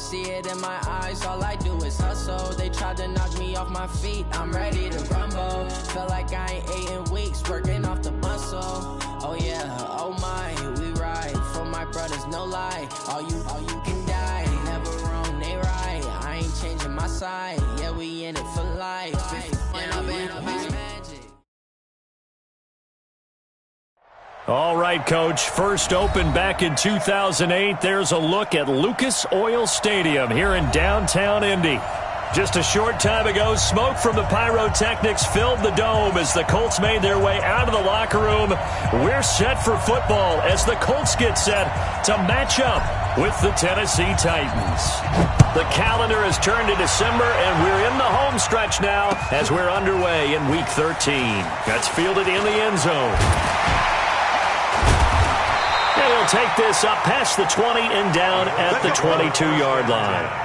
see it in my eyes, all I do is hustle. They tried to knock me off my feet, I'm ready to rumble. Feel like I ain't ate in weeks, working off the muscle. Oh yeah, oh my, we ride for my brothers, no lie. All you can die, never wrong, they right. I ain't changing my side, yeah, we in it for life. All right, Coach. First opened back in 2008. There's a look at Lucas Oil Stadium here in downtown Indy. Just a short time ago, smoke from the pyrotechnics filled the dome as the Colts made their way out of the locker room. We're set for football as the Colts get set to match up with the Tennessee Titans. The calendar has turned to December, and we're in the home stretch now as we're underway in Week 13. That's fielded in the end zone. And he'll take this up past the 20 and down at the 22-yard line.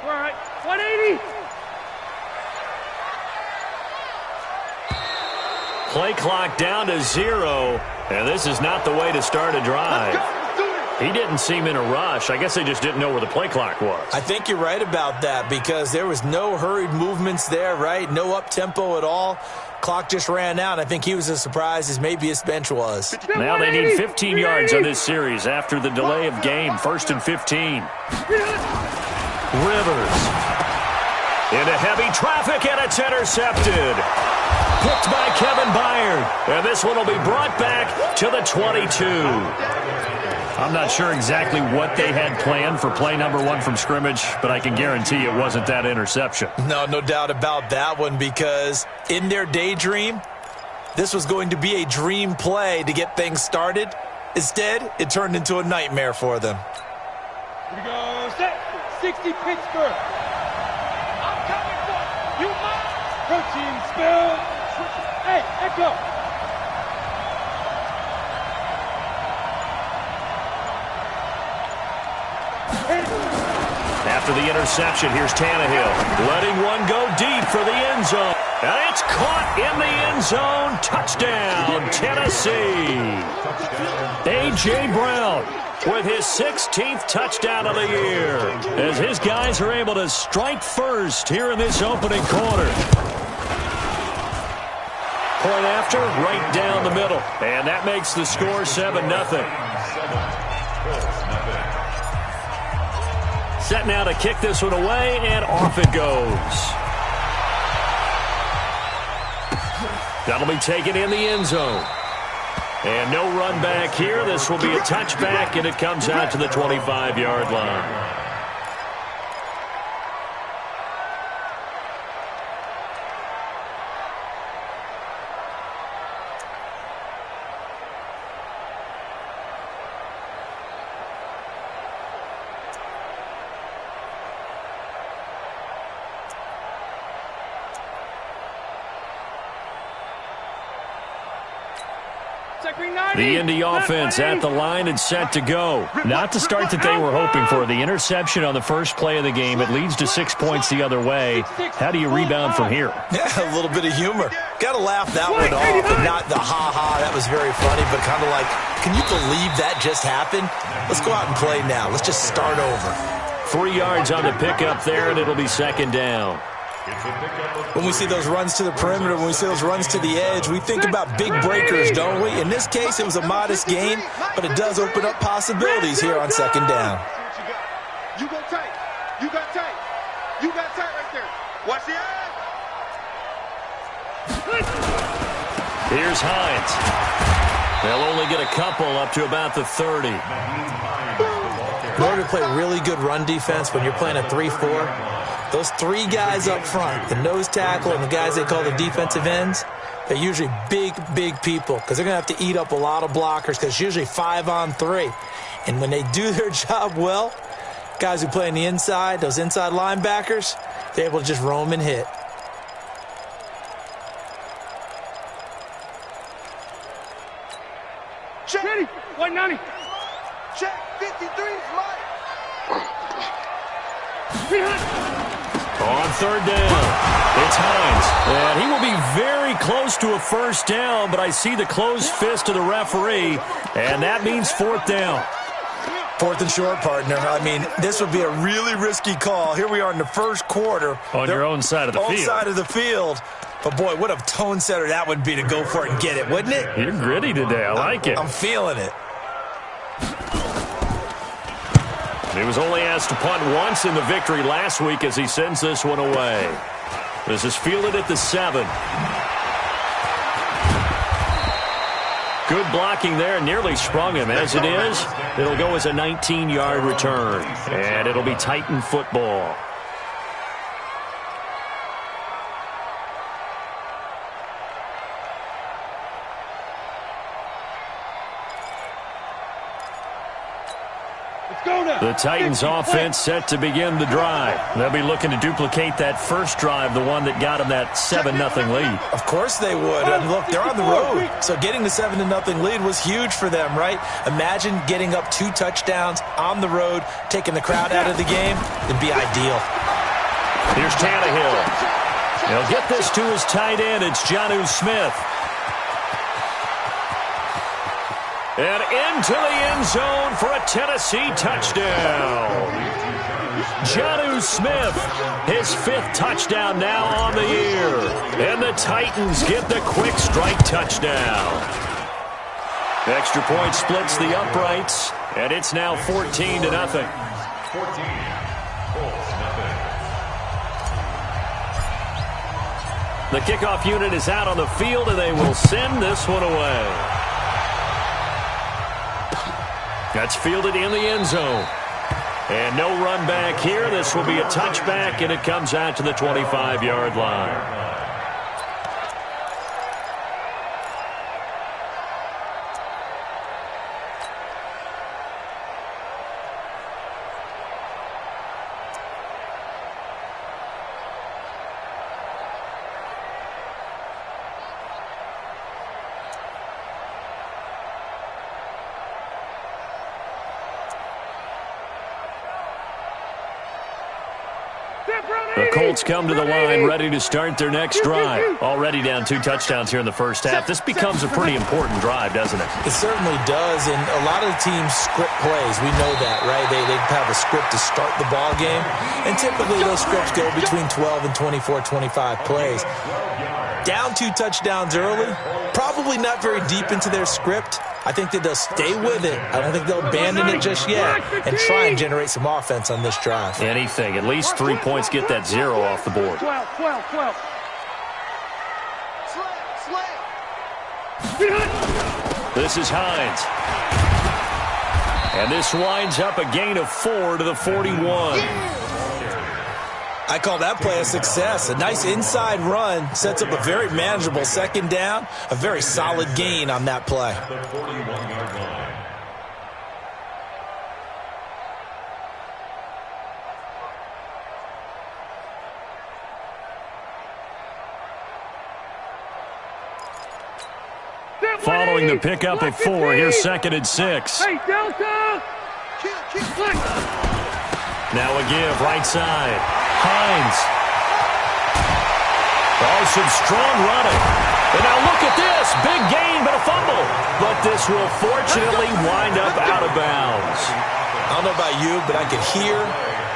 Right, 180. Play clock down to 0, and this is not the way to start a drive. He didn't seem in a rush. I guess they just didn't know where the play clock was. I think you're right about that because there was no hurried movements there, right? No up-tempo at all. Clock just ran out. I think he was as surprised as maybe his bench was. Now they need 15 yards on this series after the delay of game. 1st and 15. Rivers into heavy traffic, and it's intercepted. Picked by Kevin Byard. And this one will be brought back to the 22. I'm not sure exactly what they had planned for play number 1 from scrimmage, but I can guarantee it wasn't that interception. No doubt about that one, because in their daydream, this was going to be a dream play to get things started. Instead, it turned into a nightmare for them. Here we go, set. 60 Pittsburgh. I'm coming for you. Protein spill. Hey, Echo. After the interception, here's Tannehill. Letting one go deep for the end zone. And it's caught in the end zone. Touchdown, Tennessee. A.J. Brown with his 16th touchdown of the year, as his guys are able to strike first here in this opening quarter. Point after, right down the middle. And that makes the score 7-0. Set now to kick this one away, and off it goes. That'll be taken in the end zone. And no run back here. This will be a touchback, and it comes out to the 25-yard line. The Indy offense at the line and set to go. Not the start that they were hoping for. The interception on the first play of the game. It leads to 6 points the other way. How do you rebound from here? Yeah, a little bit of humor. Got to laugh that one off, and not the ha-ha. That was very funny, but kind of like, can you believe that just happened? Let's go out and play now. Let's just start over. 3 yards on the pickup there, and it'll be second down. When we see those runs to the perimeter, when we see those runs to the edge, we think about big breakers, don't we? In this case, it was a modest gain, but it does open up possibilities here on second down. You go tight. You got tight. You got tight right there. Watch the eye. Here's Hines. They'll only get a couple up to about the 30. In order to play really good run defense when you're playing a 3-4, those 3 guys up front, the nose tackle and the guys they call the defensive ends, They're usually big, big people because they're going to have to eat up a lot of blockers because it's usually 5-on-3. And when they do their job well, guys who play on the inside, those inside linebackers, they're able to just roam and hit. Check. Ready. 190. Check. 53 is right. On third down, it's Hines. And he will be very close to a first down, but I see the closed fist of the referee, and that means fourth down. Fourth and short, partner. I mean, this would be a really risky call. Here we are in the first quarter. On your own side of the field. Own side of the field. But, boy, what a tone setter that would be to go for it and get it, wouldn't it? You're gritty today. I like it. I'm feeling it. He was only asked to punt once in the victory last week as he sends this one away. This is fielded at the 7. Good blocking there. Nearly sprung him. As it is, it'll go as a 19-yard return. And it'll be Titan football. The Titans offense set to begin the drive. They'll be looking to duplicate that first drive, the one that got them that 7-0 lead. Of course they would. And look, they're on the road. So getting the 7-0 lead was huge for them, right? Imagine getting up 2 touchdowns on the road, taking the crowd out of the game. It'd be ideal. Here's Tannehill. He'll get this to his tight end. It's Jonnu Smith. And into the end zone for a Tennessee touchdown. Jonnu Smith, his 5th touchdown now on the year. And the Titans get the quick strike touchdown. The extra point splits the uprights, and it's now 14-0. 14-0. The kickoff unit is out on the field, and they will send this one away. That's fielded in the end zone. And no run back here. This will be a touchback, and it comes out to the 25-yard line. The Colts come to the line ready to start their next drive. Already down 2 touchdowns here in the first half. This becomes a pretty important drive, doesn't it? It certainly does, and a lot of the teams script plays. We know that, right? They have a script to start the ball game, and typically those scripts go between 12 and 24, 25 plays. Down 2 touchdowns early, probably not very deep into their script. I think that they'll stay with it. I don't think they'll abandon it just yet and try and generate some offense on this drive. Anything. At least 3 points, get that 0 off the board. 12. This is Hines. And this winds up a gain of 4 to the 41. I call that play a success. A nice inside run sets up a very manageable second down. A very solid gain on that play. The 41-yard line. Following the pickup at 4, here's 2nd and 6. Hey, Delta! Now a give, right side. Hines. Oh, some strong running. And now look at this. Big gain, but a fumble. But this will fortunately wind up out of bounds. I don't know about you, but I could hear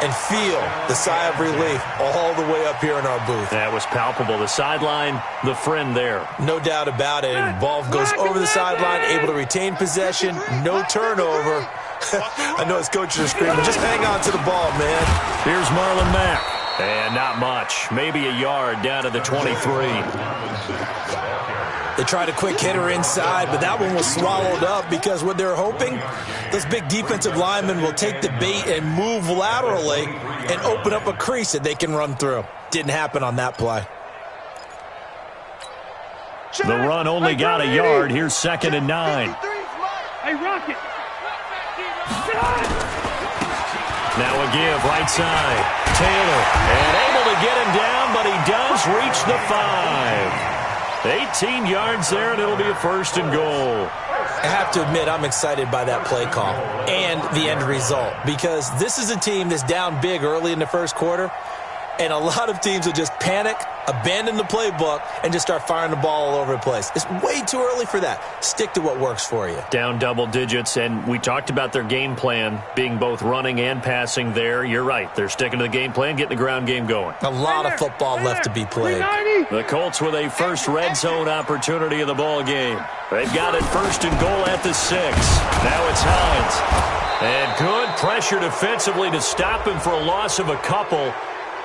and feel the sigh of relief all the way up here in our booth. That was palpable. The sideline, the friend there. No doubt about it. And ball goes over the sideline, able to retain possession, no turnover. I know his coaches are screaming, just hang on to the ball, man. Here's Marlon Mack. And not much. Maybe a yard down to the 23. They tried a quick hitter inside, but that one was swallowed up because what they're hoping, those big defensive linemen will take the bait and move laterally and open up a crease that they can run through. Didn't happen on that play. The run only got a yard. Here's 2nd and 9. Hey, Rocket. Now a give, right side. Taylor, and able to get him down, but he does reach the 5. 18 yards there, and it'll be a 1st and goal. I have to admit, I'm excited by that play call and the end result, because this is a team that's down big early in the first quarter, and a lot of teams will just panic, abandon the playbook, and just start firing the ball all over the place. It's way too early for that. Stick to what works for you. Down double digits, and we talked about their game plan being both running and passing there. You're right. They're sticking to the game plan, getting the ground game going. A lot of football left to be played. The Colts with a first red zone opportunity of the ball game. They've got it 1st and goal at the 6. Now it's Hines. And good pressure defensively to stop him for a loss of a couple.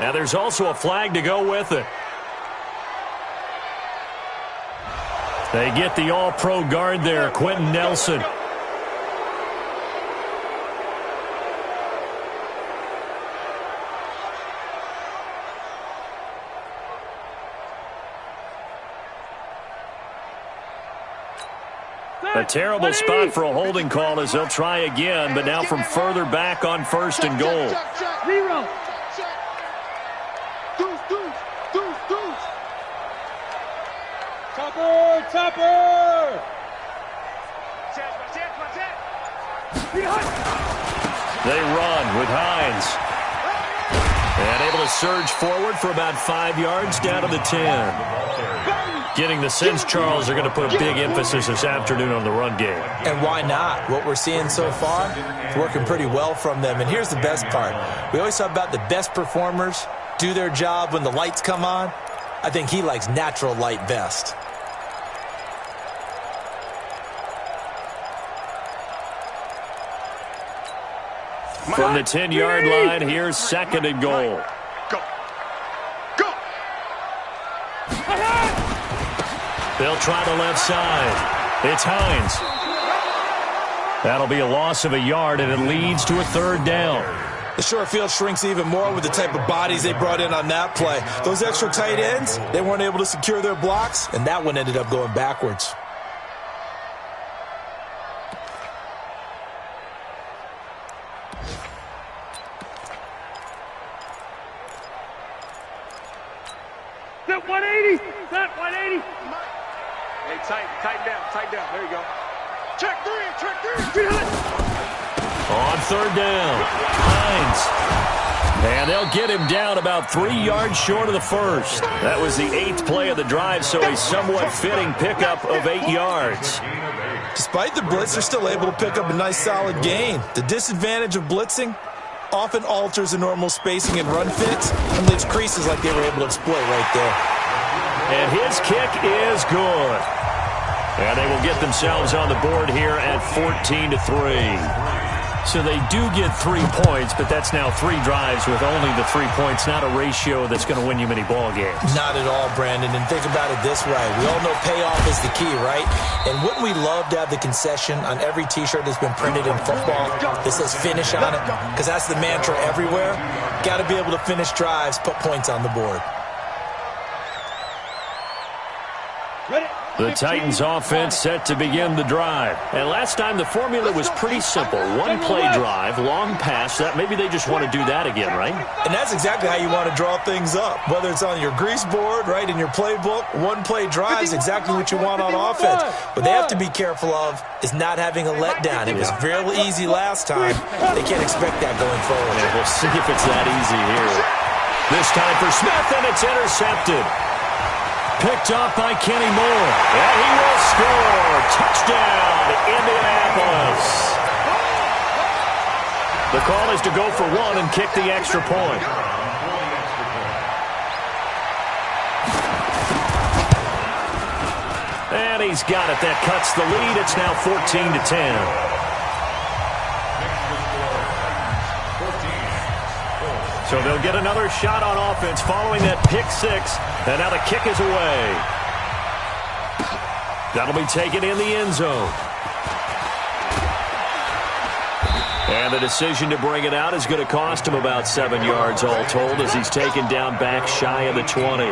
Now there's also a flag to go with it. They get the all-pro guard there, Quentin Nelson. A terrible spot for a holding call as they'll try again, but now from further back on 1st and goal. Zero. Topper! They run with Hines. And able to surge forward for about 5 yards down to the 10. Getting the sense, Charles, are going to put a big emphasis this afternoon on the run game. And why not? What we're seeing so far is working pretty well from them. And here's the best part. We always talk about the best performers do their job when the lights come on. I think he likes natural light best. From the 10-yard line, here's 2nd and goal. Go. Go. They'll try the left side. It's Hines. That'll be a loss of a yard, and it leads to a 3rd down. The short field shrinks even more with the type of bodies they brought in on that play. Those extra tight ends, they weren't able to secure their blocks, and that one ended up going backwards. Set 180. Set 180. Hey, tighten down. There you go. Check 3. On 3rd down, Hines. And they'll get him down about 3 yards short of the 1st. That was the 8th play of the drive, so a somewhat fitting pickup of 8 yards. Despite the blitz, they're still able to pick up a nice solid gain. The disadvantage of blitzing often alters the normal spacing and run fits and leaves creases like they were able to exploit right there. And his kick is good. And they will get themselves on the board here at 14-3. So they do get 3 points, but that's now 3 drives with only the 3 points, not a ratio that's going to win you many ball games. Not at all, Brandon. And think about it this way. We all know payoff is the key, right? And wouldn't we love to have the concession on every T-shirt that's been printed in football that says finish on it? Because that's the mantra everywhere. Got to be able to finish drives, put points on the board. The Titans offense set to begin the drive. And last time the formula was pretty simple. 1 play drive, long pass. That maybe they just want to do that again, right? And that's exactly how you want to draw things up. Whether it's on your grease board, right, in your playbook, 1 play drive is exactly what you want on offense. What they have to be careful of is not having a letdown. It was real easy last time. They can't expect that going forward. Yeah, we'll see if it's that easy here. This time for Smith, and it's intercepted. Picked off by Kenny Moore. And he will score. Touchdown, Indianapolis. The call is to go for 1 and kick the extra point. And he's got it. That cuts the lead. It's now 14-10. So they'll get another shot on offense following that pick 6. And now the kick is away. That'll be taken in the end zone. And the decision to bring it out is going to cost him about 7 yards all told as he's taken down back shy of the 20.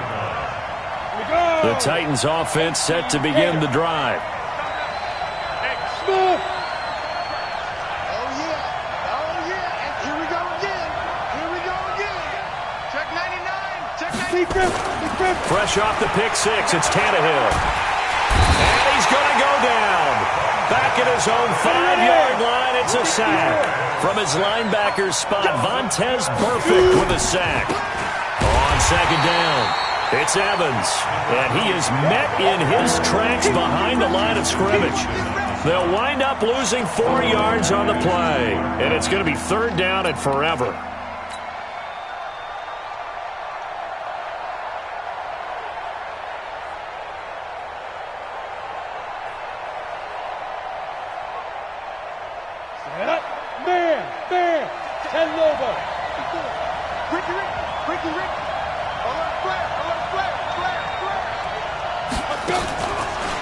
The Titans offense set to begin the drive. Smooth. Fresh off the pick six, it's Tannehill. And he's going to go down. Back at his own 5-yard line, it's a sack. From his linebacker's spot, Vontaze Burfict with a sack. On second down, it's Evans. And he is met in his tracks behind the line of scrimmage. They'll wind up losing 4 yards on the play. And it's going to be third down and forever.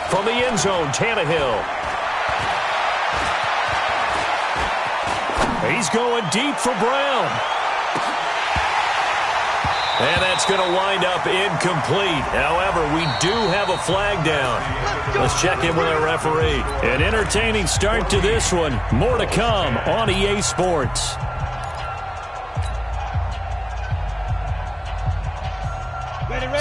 From the end zone, Tannehill. He's going deep for Brown. And that's going to wind up incomplete. However, we do have a flag down. Let's check in with our referee. An entertaining start to this one. More to come on EA Sports.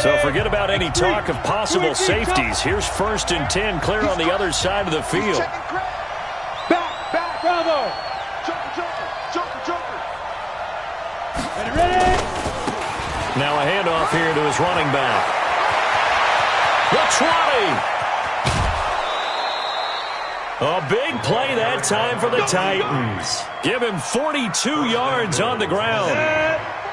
So forget about any talk of possible safeties. Here's 1st and 10, clear on the other side of the field. Back, Bravo. Joker. Ready. Now a handoff here to his running back. The 20. A big play that time for the Titans. Give him 42 yards on the ground.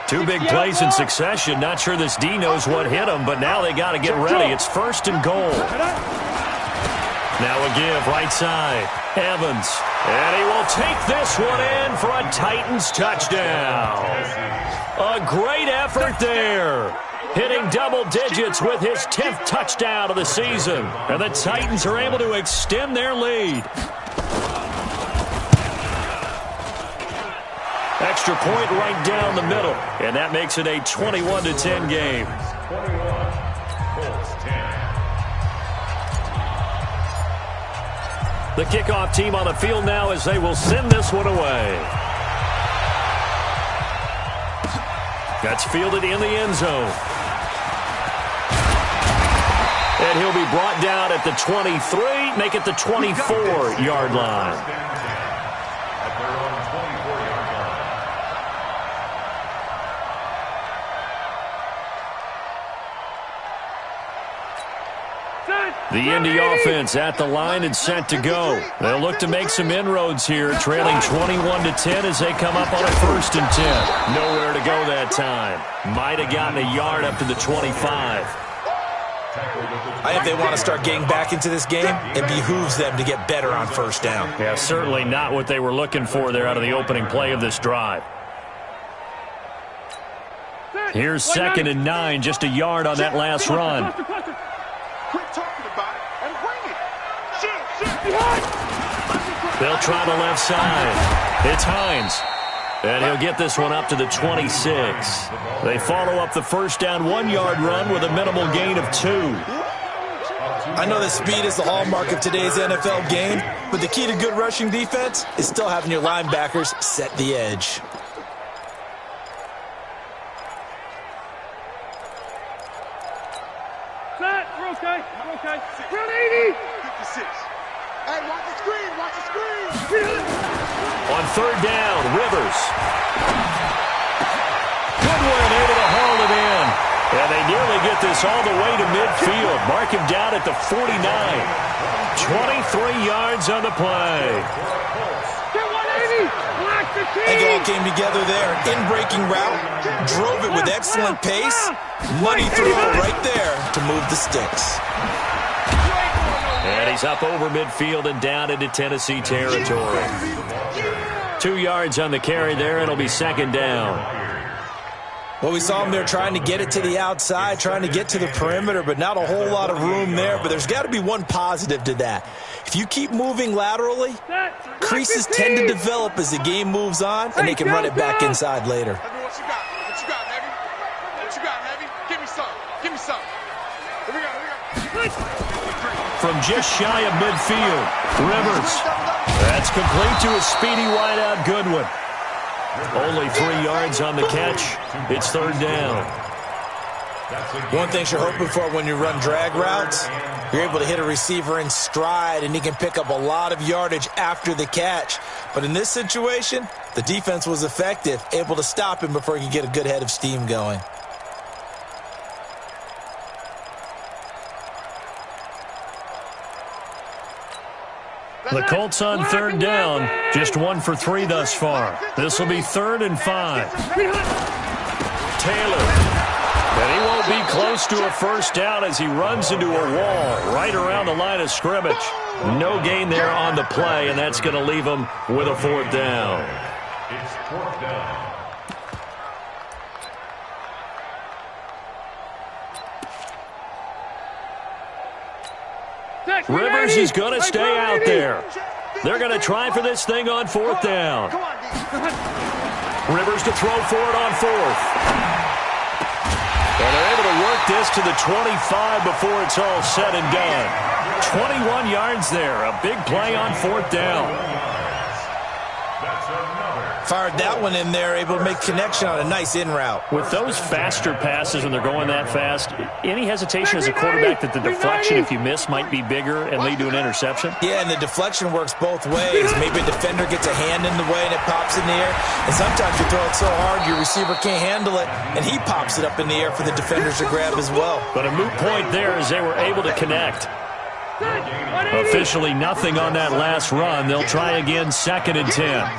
2 big plays in succession. Not sure this D knows what hit him, but now they got to get ready. It's 1st and goal. Now a give right side. Evans. And he will take this one in for a Titans touchdown. A great effort there. Hitting double digits with his 10th touchdown of the season. And the Titans are able to extend their lead. Extra point right down the middle. And that makes it a 21-10 game. The kickoff team on the field now as they will send this one away. That's fielded in the end zone. And he'll be brought down at the 23, make it the 24-yard line. The Indy offense at the line and set to go. They'll look to make some inroads here, trailing 21-10 as they come up on a 1st and 10. Nowhere to go that time. Might have gotten a yard up to the 25. I think they want to start getting back into this game. It behooves them to get better on 1st down. Yeah, certainly not what they were looking for there out of the opening play of this drive. Here's 2nd and 9, just a yard on that last run. They'll try the left side. It's Hines. And he'll get this one up to the 26. They follow up the 1st down 1-yard run with a minimal gain of 2. I know that speed is the hallmark of today's NFL game, but the key to good rushing defense is still having your linebackers set the edge. We're okay. We're on 80. 56. Hey, watch the screen. On 3rd down, Rivers. Goodwin able to haul it in. And they nearly get this all the way to midfield. Mark him down at the 49. 23 yards on the play. Get 180. Black the team. I think it all came together there. In-breaking route. Drove it with excellent pace. Money throw right there to move the sticks. And he's up over midfield and down into Tennessee territory. 2 yards on the carry there. It'll be 2nd down. Well, we saw him there trying to get it to the outside, trying to get to the perimeter, but not a whole lot of room there. But there's got to be one positive to that. If you keep moving laterally, creases tend to develop as the game moves on, and they can run it back inside later. What you got, Heavy? What you got, Heavy? Give me some. Here we go. from just shy of midfield. Rivers. That's complete to a speedy wideout Goodwin. Only 3 yards on the catch. It's third down. One thing you're hoping for when you run drag routes, you're able to hit a receiver in stride, and he can pick up a lot of yardage after the catch. But in this situation, the defense was effective, able to stop him before he could get a good head of steam going. The Colts on third down, just 1 for 3 thus far. This will be 3rd and 5. Taylor. And he won't be close to a first down as he runs into a wall right around the line of scrimmage. No gain there on the play, and that's going to leave him with a 4th down. It's 4th down. Rivers is going to stay out there. They're going to try for this thing on 4th down. Rivers to throw for it on 4th. And they're able to work this to the 25 before it's all said and done. 21 yards there. A big play on 4th down. Fired that one in there, able to make connection on a nice in route. With those faster passes when they're going that fast, any hesitation as a quarterback that the deflection, if you miss, might be bigger and lead to an interception? Yeah, and the deflection works both ways. Maybe a defender gets a hand in the way and it pops in the air. And sometimes you throw it so hard your receiver can't handle it, and he pops it up in the air for the defenders to grab as well. But a moot point there as they were able to connect. Officially nothing on that last run. They'll try again, 2nd and 10.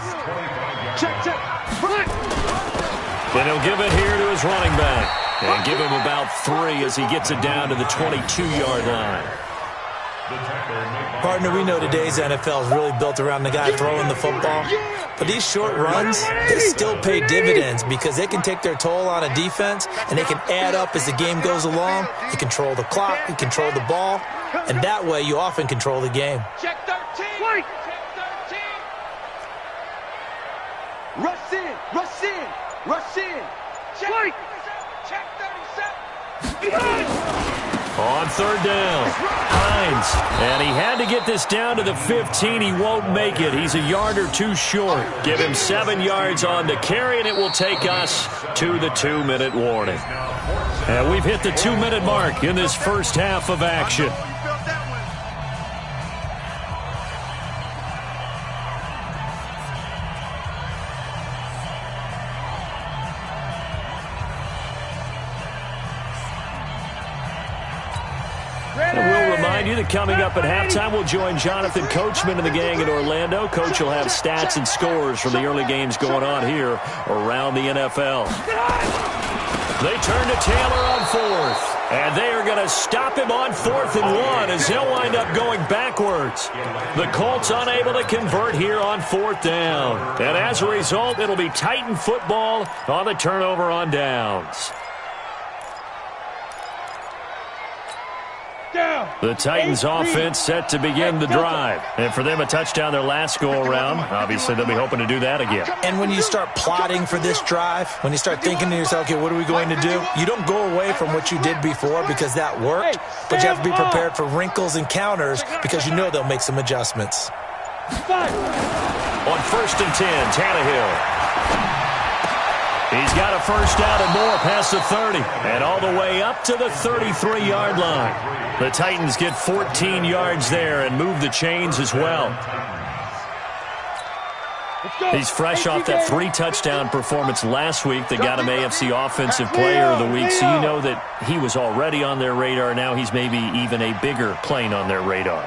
And he'll give it here to his running back. And give him about 3 as he gets it down to the 22-yard line. Partner, we know today's NFL is really built around the guy throwing the football. But these short runs, they still pay dividends because they can take their toll on a defense, and they can add up as the game goes along. You control the clock, you control the ball, and that way you often control the game. Check 13. Check 13. Rush in. Rush in. Rush in. Check 37. On 3rd down, Hines. And he had to get this down to the 15. He won't make it. He's a yard or 2 short. Give him 7 yards on the carry, and it will take us to the 2-minute warning. And we've hit the 2-minute mark in this first half of action. You that coming up at halftime, we'll join Jonathan Coachman and the gang in Orlando. Coach will have stats and scores from the early games going on here around the NFL. They turn to Taylor on 4th, and they are going to stop him on 4th and 1 as he'll wind up going backwards. The Colts unable to convert here on 4th down. And as a result, it'll be Titan football on the turnover on downs. The Titans offense set to begin the drive. And for them, a touchdown their last go-around. Obviously, they'll be hoping to do that again. And when you start plotting for this drive, when you start thinking to yourself, okay, what are we going to do? You don't go away from what you did before because that worked, but you have to be prepared for wrinkles and counters because you know they'll make some adjustments. On 1st and 10, Tannehill. He's got a first down and more past the 30 and all the way up to the 33-yard line. The Titans get 14 yards there and move the chains as well. He's fresh off that 3-touchdown performance last week that got him AFC Offensive Player of the Week, so you know that he was already on their radar. Now he's maybe even a bigger plane on their radar.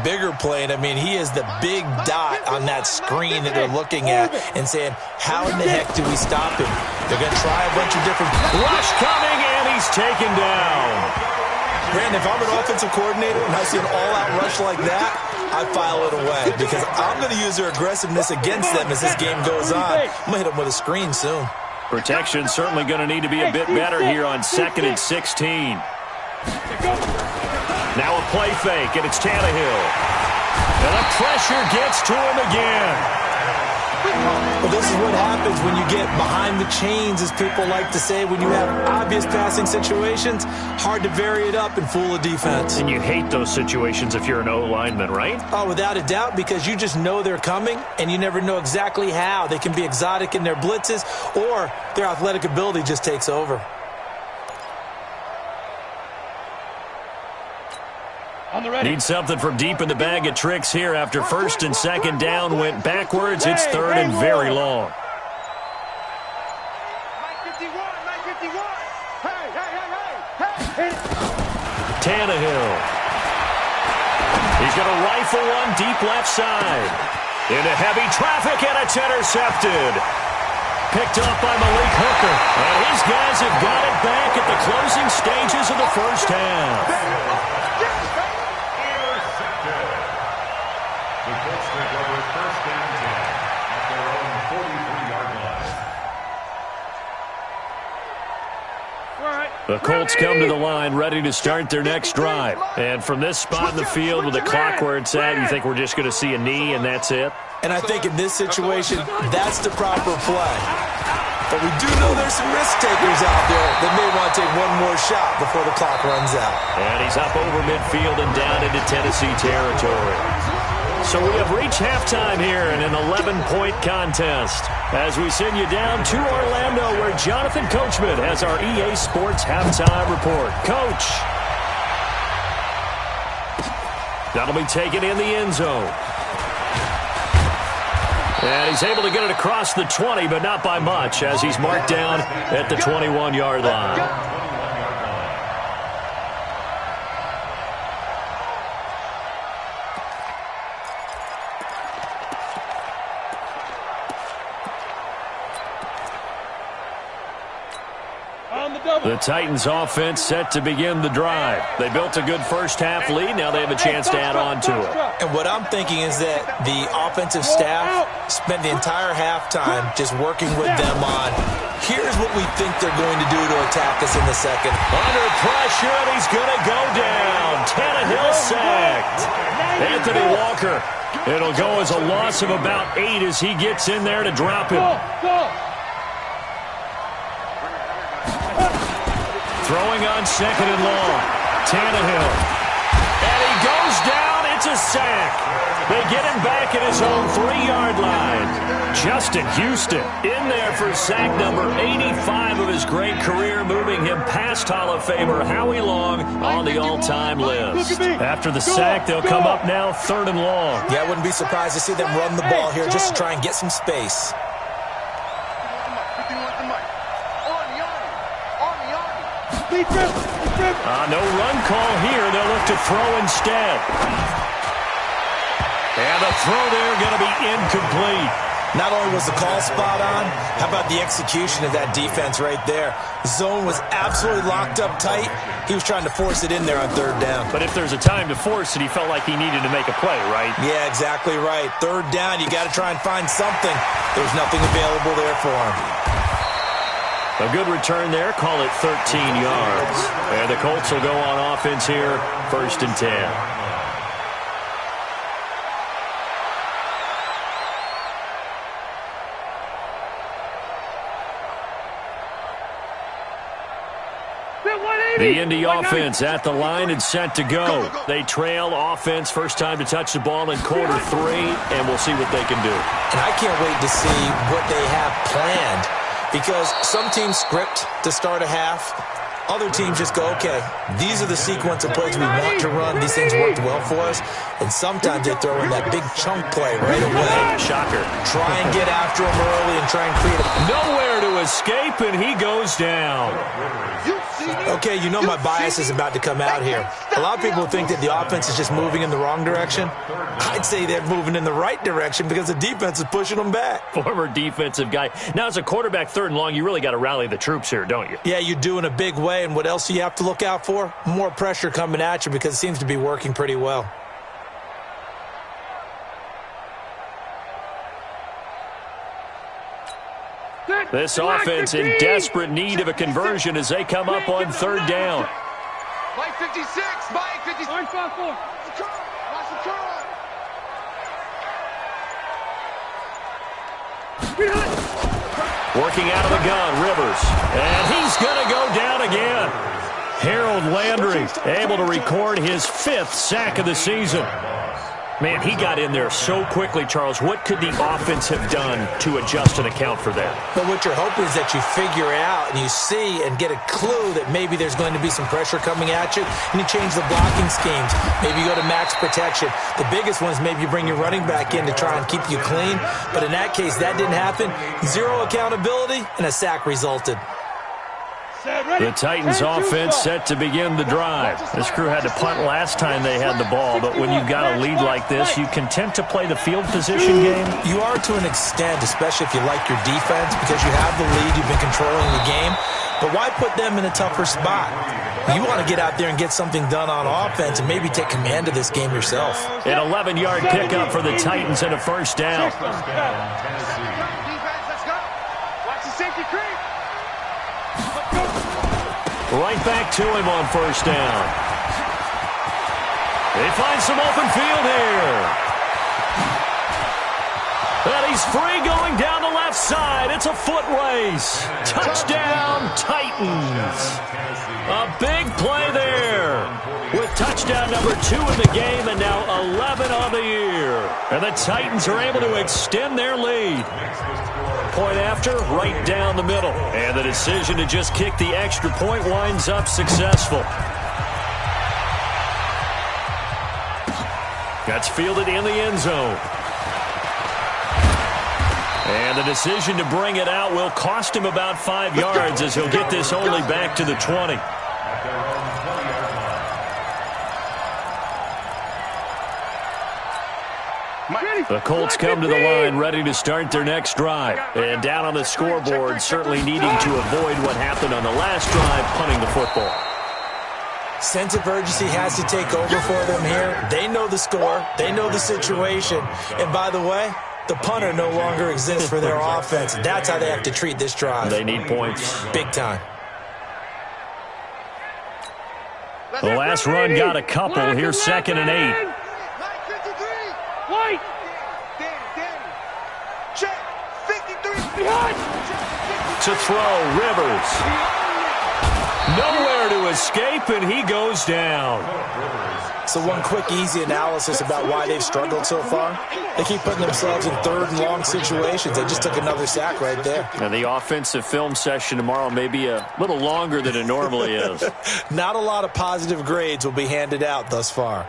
Bigger plane. I mean, he is the big dot on that screen that they're looking at and saying, how in the heck do we stop him? They're going to try a bunch of different... Rush coming, and he's taken down. Brandon, if I'm an offensive coordinator and I see an all-out rush like that, I file it away because I'm going to use their aggressiveness against them as this game goes on. I'm going to hit them with a screen soon. Protection certainly going to need to be a bit better here on 2nd and 16. Now a play fake, and it's Tannehill. And the pressure gets to him again. Well, this is what happens when you get behind the chains, as people like to say. When you have obvious passing situations, hard to vary it up and fool a defense. And you hate those situations if you're an O-lineman, right? Oh, without a doubt, because you just know they're coming, and you never know exactly how. They can be exotic in their blitzes, or their athletic ability just takes over. Need something from deep in the bag of tricks here after first and second down went backwards. It's third and very long. 951. Hey. Tannehill. He's going to rifle one deep left side. Into heavy traffic, and it's intercepted. Picked off by Malik Hooker. And his guys have got it back at the closing stages of the first half. The Colts take over first and 10 at their own 43-yard line. The Colts come to the line ready to start their next drive. And from this spot in the field with the clock where it's at, you think we're just going to see a knee and that's it? And I think in this situation, that's the proper play. But we do know there's some risk takers out there that may want to take one more shot before the clock runs out. And he's up over midfield and down into Tennessee territory. So we have reached halftime here in an 11-point contest as we send you down to Orlando where Jonathan Coachman has our EA Sports halftime report. Coach. That'll be taken in the end zone. And he's able to get it across the 20, but not by much as he's marked down at the 21-yard line. The Titans offense set to begin the drive. They built a good first half lead. Now they have a chance to add on to it. And what I'm thinking is that the offensive staff spent the entire halftime just working with them on, here's what we think they're going to do to attack us in the second. Under pressure, and he's going to go down. Tannehill sacked. Anthony Walker. It'll go as a loss of about 8 as he gets in there to drop him. Throwing on second and long. Tannehill. And he goes down. It's a sack. They get him back at his own 3-yard line. Justin Houston in there for sack number 85 of his great career, moving him past Hall of Famer Howie Long on the all-time list. After the sack, they'll come up now 3rd and long. Yeah, I wouldn't be surprised to see them run the ball here just to try and get some space. No run call here. They'll look to throw instead. And the throw there going to be incomplete. Not only was the call spot on, how about the execution of that defense right there? The zone was absolutely locked up tight. He was trying to force it in there on 3rd down. But if there's a time to force it, he felt like he needed to make a play, right? Yeah, exactly right. 3rd down, you got to try and find something. There's nothing available there for him. A good return there. Call it 13 yards. And the Colts will go on offense here, 1st and 10. The Indy offense at the line and set to go. They trail offense first time to touch the ball in quarter 3, and we'll see what they can do. And I can't wait to see what they have planned, because some teams script to start a half. Other teams just go, okay, these are the sequence of plays we want to run. These things worked well for us. And sometimes they throw in that big chunk play right away. Shocker. Try and get after him early and try and create nowhere to escape, and he goes down. Okay, you know my bias is about to come out here. A lot of people think that the offense is just moving in the wrong direction. I'd say they're moving in the right direction because the defense is pushing them back. Former defensive guy. Now, as a quarterback 3rd and long, you really got to rally the troops here, don't you? Yeah, you do in a big way. And what else do you have to look out for? More pressure coming at you because it seems to be working pretty well. This offense in desperate need of a conversion as they come up on 3rd down. Mike 56, Mike 56. Working out of the gun, Rivers. And he's going to go down again. Harold Landry able to record his 5th sack of the season. Man, he got in there so quickly, Charles. What could the offense have done to adjust and account for that? But what you're hoping is that you figure out and you see and get a clue that maybe there's going to be some pressure coming at you, and you change the blocking schemes. Maybe you go to max protection. The biggest one is maybe you bring your running back in to try and keep you clean. But in that case, that didn't happen. 0 accountability, and a sack resulted. The Titans offense set to begin the drive. This crew had to punt last time they had the ball, but when you've got a lead like this, you content to play the field position game? You are to an extent, especially if you like your defense, because you have the lead, you've been controlling the game. But why put them in a tougher spot? You want to get out there and get something done on offense and maybe take command of this game yourself. An 11-yard pickup for the Titans and a first down. Right back to him on first down. They find some open field here. And he's free going down the left side. It's a foot race. Touchdown, Titans. A big play there. With touchdown number 2 in the game and now 11 on the year. And the Titans are able to extend their lead. Point after, right down the middle. And the decision to just kick the extra point winds up successful. That's fielded in the end zone. And the decision to bring it out will cost him about 5 yards as he'll get this only back to the 20. The Colts come to the line ready to start their next drive. And down on the scoreboard, certainly needing to avoid what happened on the last drive, punting the football. Sense of urgency has to take over for them here. They know the score. They know the situation. And by the way, the punter no longer exists for their offense. That's how they have to treat this drive. They need points. Big time. The last run got a couple. Here's 2nd and 8. White. Check. 53. To throw, Rivers. Nowhere to escape, and he goes down. So one quick, easy analysis about why they've struggled so far. They keep putting themselves in 3rd and long situations. They just took another sack right there. And the offensive film session tomorrow may be a little longer than it normally is. Not a lot of positive grades will be handed out thus far.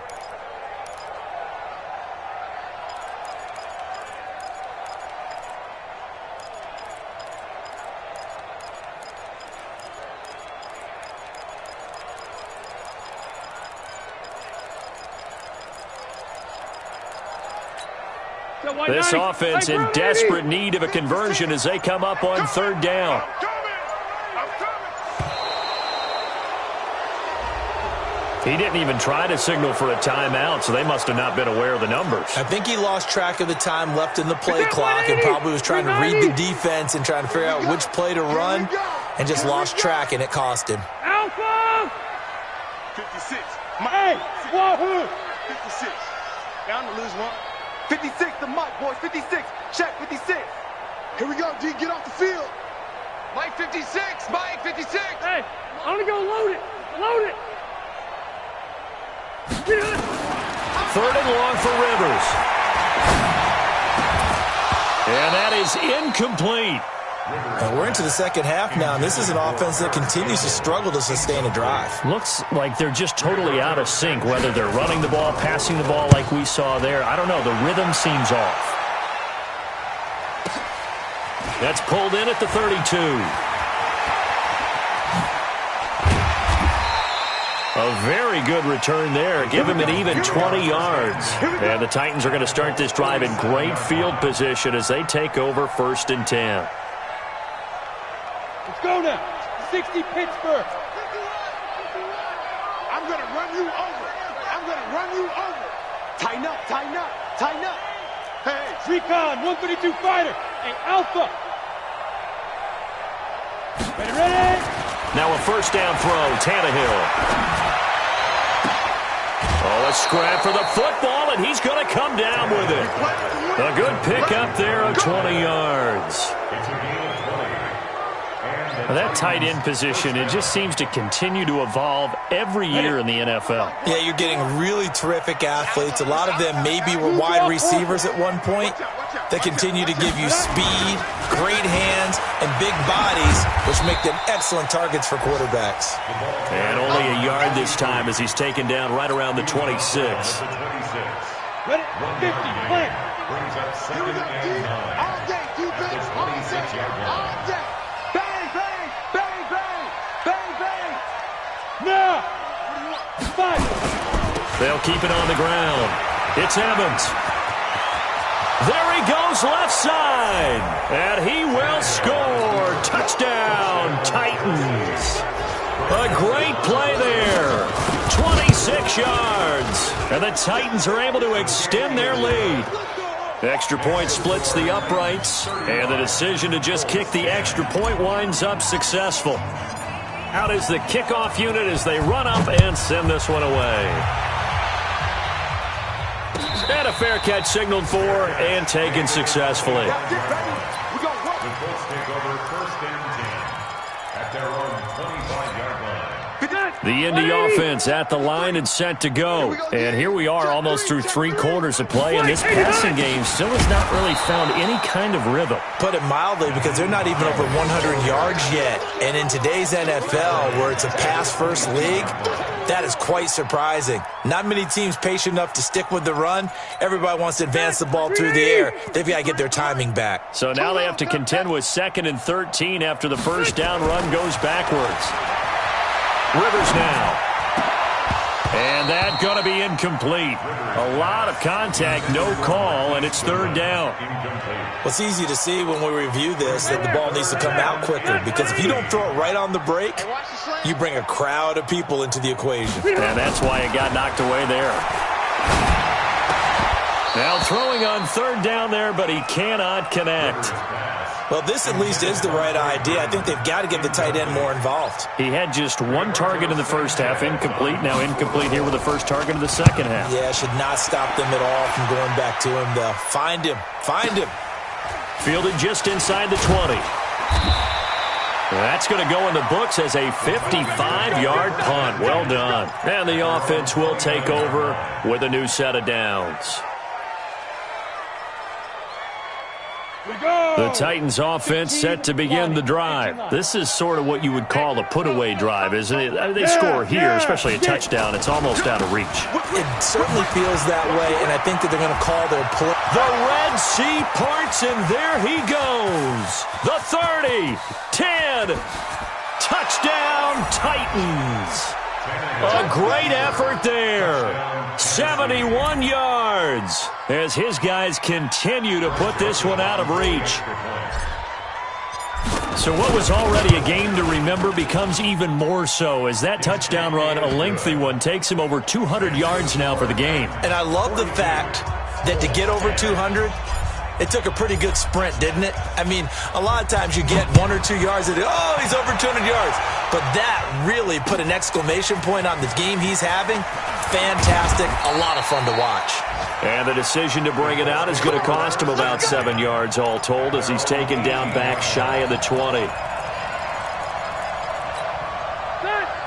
This offense in desperate need of a conversion as they come up on 3rd down. He didn't even try to signal for a timeout, so they must have not been aware of the numbers. I think he lost track of the time left in the play clock and probably was trying to read the defense and trying to figure out which play to run and just lost track, and it cost him. Alpha! 56. Hey, Wahoo! 56. Down to lose one. 56, the mic, boys. 56. Check, 56. Here we go, D. Get off the field. Mike 56. Mike 56. Hey, I'm going to go load it. Load it. 3rd and long for Rivers. And that is incomplete. And we're into the second half now, and this is an offense that continues to struggle to sustain a drive. Looks like they're just totally out of sync, whether they're running the ball, passing the ball like we saw there. I don't know. The rhythm seems off. That's pulled in at the 32. A very good return there. Give him an even 20 yards. And the Titans are going to start this drive in great field position as they take over 1st and 10. Let's go now. 60 Pittsburgh. I'm going to run you over. I'm going to run you over. Tighten up, tighten up, tighten up. Hey, Recon, 132 fighter. Hey, Alpha. Ready, ready? Now a first down throw, Tannehill. Oh, a scrap for the football, and he's going to come down with it. A good pickup there of 20 yards. yards. It's a gain of 20. Now, that tight end position, it just seems to continue to evolve every year in the NFL. Yeah, you're getting really terrific athletes. A lot of them maybe were wide receivers at one point that continue to give you speed, great hands, and big bodies, which make them excellent targets for quarterbacks. And only a yard this time as he's taken down right around the 26. Ready? 50, play. Brings up second and 9. All day, defense. All day. All day. Bang, bang, bang, bang, bang, bang. Now. Fight. They'll keep it on the ground. It's Evans. There he goes left side. And he will score. Touchdown, Titans. A great play there. 26 yards. And the Titans are able to extend their lead. Extra point splits the uprights. And the decision to just kick the extra point winds up successful. Out is the kickoff unit as they run up and send this one away. And a fair catch signaled for and taken successfully. The Colts take over first and 10 at their own 25-yard line. The Indy offense at the line and set to go. And here we are almost through 3 quarters of play, and this passing game still has not really found any kind of rhythm. Put it mildly, because they're not even over 100 yards yet. And in today's NFL, where it's a pass-first league, that is quite surprising. Not many teams patient enough to stick with the run. Everybody wants to advance the ball through the air. They've got to get their timing back. So now they have to contend with 2nd and 13 after the first down run goes backwards. Rivers now. And that's going to be incomplete. A lot of contact, no call, and it's 3rd down. Well, it's easy to see when we review this that the ball needs to come out quicker, because if you don't throw it right on the break, you bring a crowd of people into the equation. And that's why it got knocked away there. Now throwing on 3rd down there, but he cannot connect. Well, this at least is the right idea. I think they've got to get the tight end more involved. He had just 1 target in the first half, incomplete. Now incomplete here with the first target of the second half. Yeah, should not stop them at all from going back to him, though. Find him. Find him. Fielded just inside the 20. That's going to go in the books as a 55-yard punt. Well done. And the offense will take over with a new set of downs. The Titans offense set to begin the drive. This is sort of what you would call a put-away drive, isn't it? They score here, especially a touchdown. It's almost out of reach. It certainly feels that way, and I think that they're going to call their play. The Red Sea parts, and there he goes. The 30, 10, touchdown Titans. A great effort there. 71 yards as his guys continue to put this one out of reach. So what was already a game to remember becomes even more so as that touchdown run, a lengthy one, takes him over 200 yards now for the game. And I love the fact that to get over 200, it took a pretty good sprint, didn't it? I mean, a lot of times you get 1 or 2 yards and oh, he's over 200 yards. But that really put an exclamation point on the game he's having. Fantastic. A lot of fun to watch. And the decision to bring it out is going to cost him about 7 yards all told as he's taken down back shy of the 20.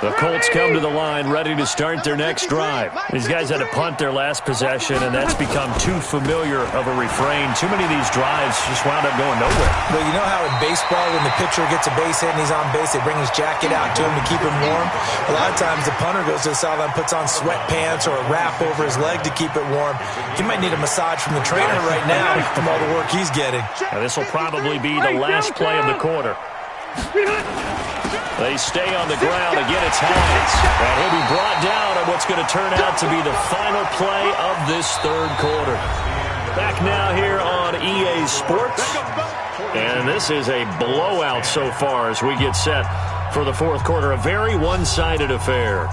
The Colts come to the line ready to start their next drive. These guys had to punt their last possession, and that's become too familiar of a refrain. Too many of these drives just wound up going nowhere. Well, you know how in baseball when the pitcher gets a base hit and he's on base, they bring his jacket out to him to keep him warm? A lot of times the punter goes to the sideline, puts on sweatpants or a wrap over his leg to keep it warm. He might need a massage from the trainer right now from all the work he's getting. Now, this will probably be the last play of the quarter. They stay on the ground. Again, it's Hines. And he'll be brought down at what's going to turn out to be the final play of this 3rd quarter. Back now here on EA Sports. And this is a blowout so far as we get set for the 4th quarter. A very one-sided affair.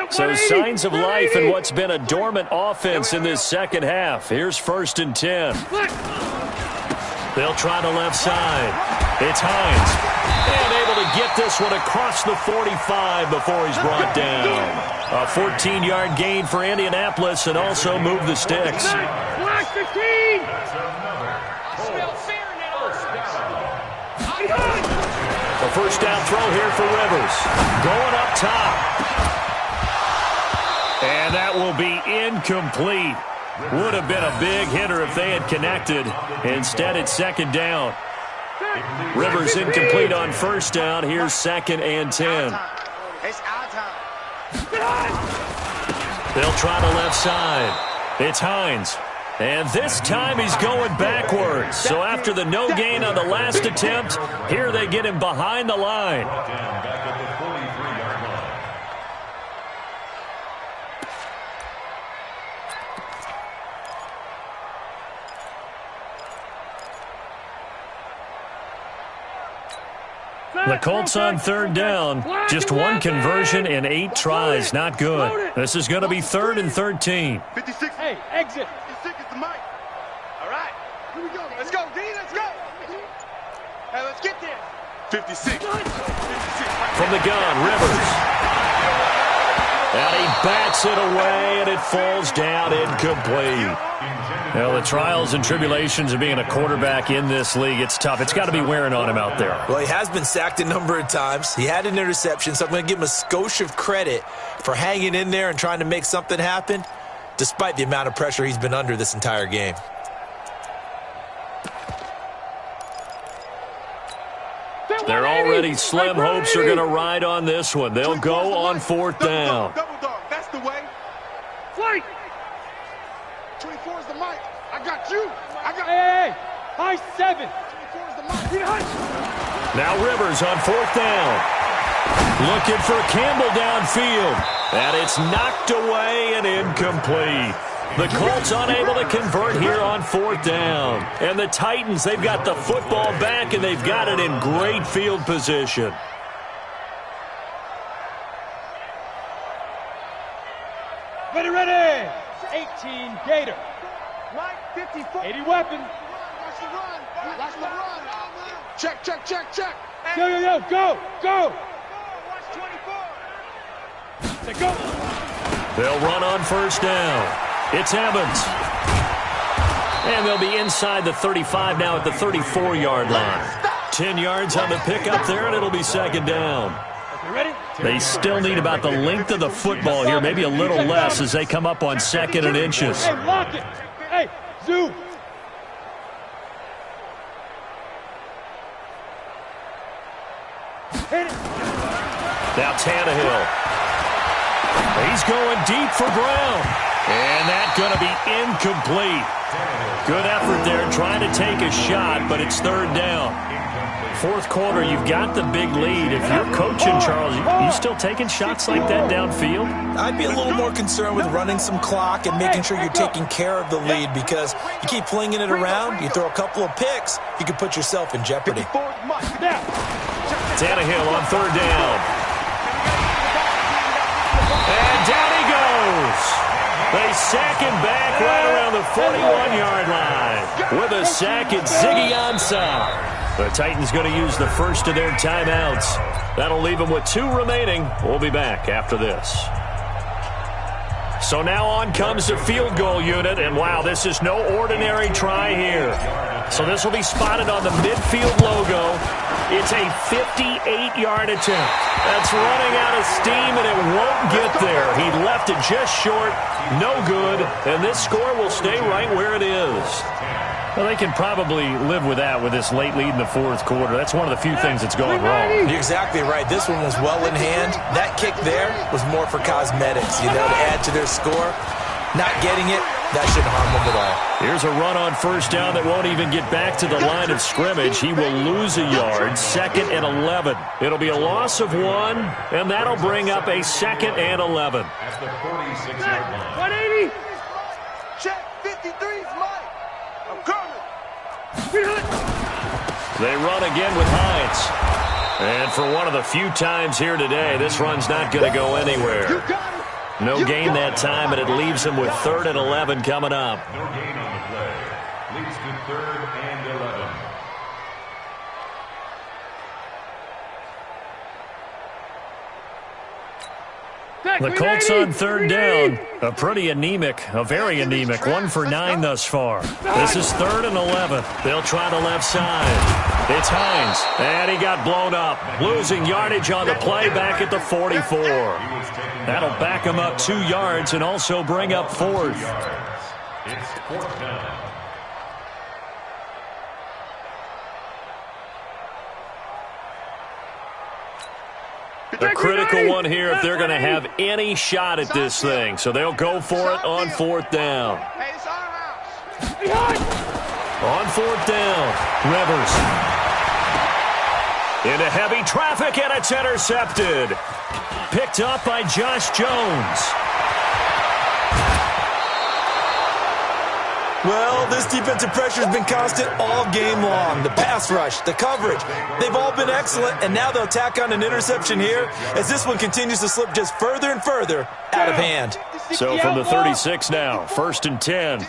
So signs of life in what's been a dormant offense in this second half. Here's 1st and 10. They'll try the left side. It's Hines. And able to get this one across the 45 before he's brought down. A 14-yard gain for Indianapolis and also move the sticks. Black 15! A first down throw here for Rivers. Going up top. And that will be incomplete. Would have been a big hitter if they had connected. Instead, it's 2nd down. Rivers incomplete on 1st down. Here's 2nd and 10. It's our time. They'll try the left side. It's Hines. And this time he's going backwards. So after the no gain on the last attempt, here they get him behind the line. Back at the 43-yard line. The Colts on 3rd down. Just one conversion in 8 tries. Not good. This is going to be 3rd and 13. 56. Hey, exit. 56 is the mic. All right. Here we go. Let's go, D. Let's go. Hey, let's get there. 56. 56. From the gun, Rivers. And he bats it away, and it falls down incomplete. Well, the trials and tribulations of being a quarterback in this league, it's tough. It's got to be wearing on him out there. Well, he has been sacked a number of times. He had an interception, so I'm going to give him a skosh of credit for hanging in there and trying to make something happen, despite the amount of pressure he's been under this entire game. They're already slim hopes are going to ride on this one. They'll go on 4th down. Double dog. That's the way. Flight! 24 is the mic. I got you. I got. Hey! High 7! 24 is the mic. Now Rivers on 4th down. Looking for Campbell downfield. And it's knocked away and incomplete. The Colts unable to convert here on 4th down. And the Titans, they've got the football back, and they've got it in great field position. Ready! 18 Gator. Mike, 54. 80 weapon. Watch the run. Watch the run. Check, check, check, check. Yo, go! Watch 24. Say go! They'll run on 1st down. It's Evans. And they'll be inside the 35 now at the 34-yard line. 10 yards on the pickup there, and it'll be 2nd down. You ready? They still need about the length of the football here, maybe a little less as they come up on 2nd and inches. Hey, lock it! Hey, zoom! Hit it! Now Tannehill. He's going deep for Brown. And that's going to be incomplete. Good effort there trying to take a shot, but it's 3rd down. 4th quarter, you've got the big lead. If you're coaching, Charles, you still taking shots like that downfield? I'd be a little more concerned with running some clock and making sure you're taking care of the lead, because you keep flinging it around, you throw a couple of picks, you can put yourself in jeopardy. Tannehill on 3rd down. And down he goes. They sack him back right around the 41-yard line. With a sack, it's Ziggy Ansah. The Titans going to use the first of their timeouts. That'll leave them with 2 remaining. We'll be back after this. So now on comes the field goal unit, and wow, this is no ordinary try here. So this will be spotted on the midfield logo. It's a 58-yard attempt. That's running out of steam, and it won't get there. He left it just short, no good, and this score will stay right where it is. Well, they can probably live with that with this late lead in the 4th quarter. That's one of the few things that's gone wrong. You're exactly right. This one was well in hand. That kick there was more for cosmetics, to add to their score. Not getting it, that shouldn't harm them at all. Here's a run on 1st down that won't even get back to the line of scrimmage. He will lose a yard, 2nd and 11. It'll be a loss of 1, and that'll bring up a 2nd and 11. At the 46-yard line. 180! Check, 53's Mike. I'm coming. They run again with Hines. And for one of the few times here today, this run's not going to go anywhere. You got it. No gain that time, and it leaves them with 3rd and 11 coming up. No gain on the play. Leads to 3rd and 11. The Colts on 3rd down. A pretty anemic, a very anemic 1 for 9 thus far. This is 3rd and 11. They'll try the left side. It's Hines, and he got blown up. Losing yardage on the play back at the 44. That'll back him up 2 yards and also bring up 4th. It's 4th down. A critical one here if they're going to have any shot at this thing. So they'll go for it on 4th down. On 4th down, Rivers. Into heavy traffic, and it's intercepted. Picked up by Josh Jones. Well, this defensive pressure has been constant all game long. The pass rush, the coverage, they've all been excellent, and now they'll tack on an interception here as this one continues to slip just further and further out of hand. So from the 36 now, 1st and 10.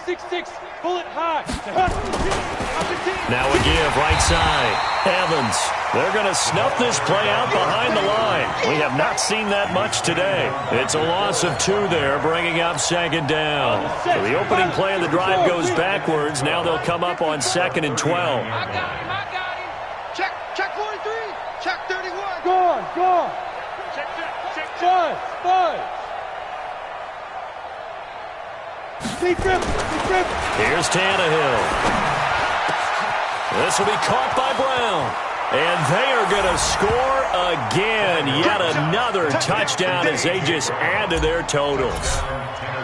Now a give, right side. Evans. They're going to snuff this play out behind the line. We have not seen that much today. It's a loss of 2 there, bringing up 2nd down. So the opening play of the drive goes backwards. Now they'll come up on 2nd and 12. I got him. Check 43. Check 31. Gone. Check. Five. Deep grip. Here's Tannehill. This will be caught by Brown. And they are going to score again. Yet another touchdown as they just add to their totals.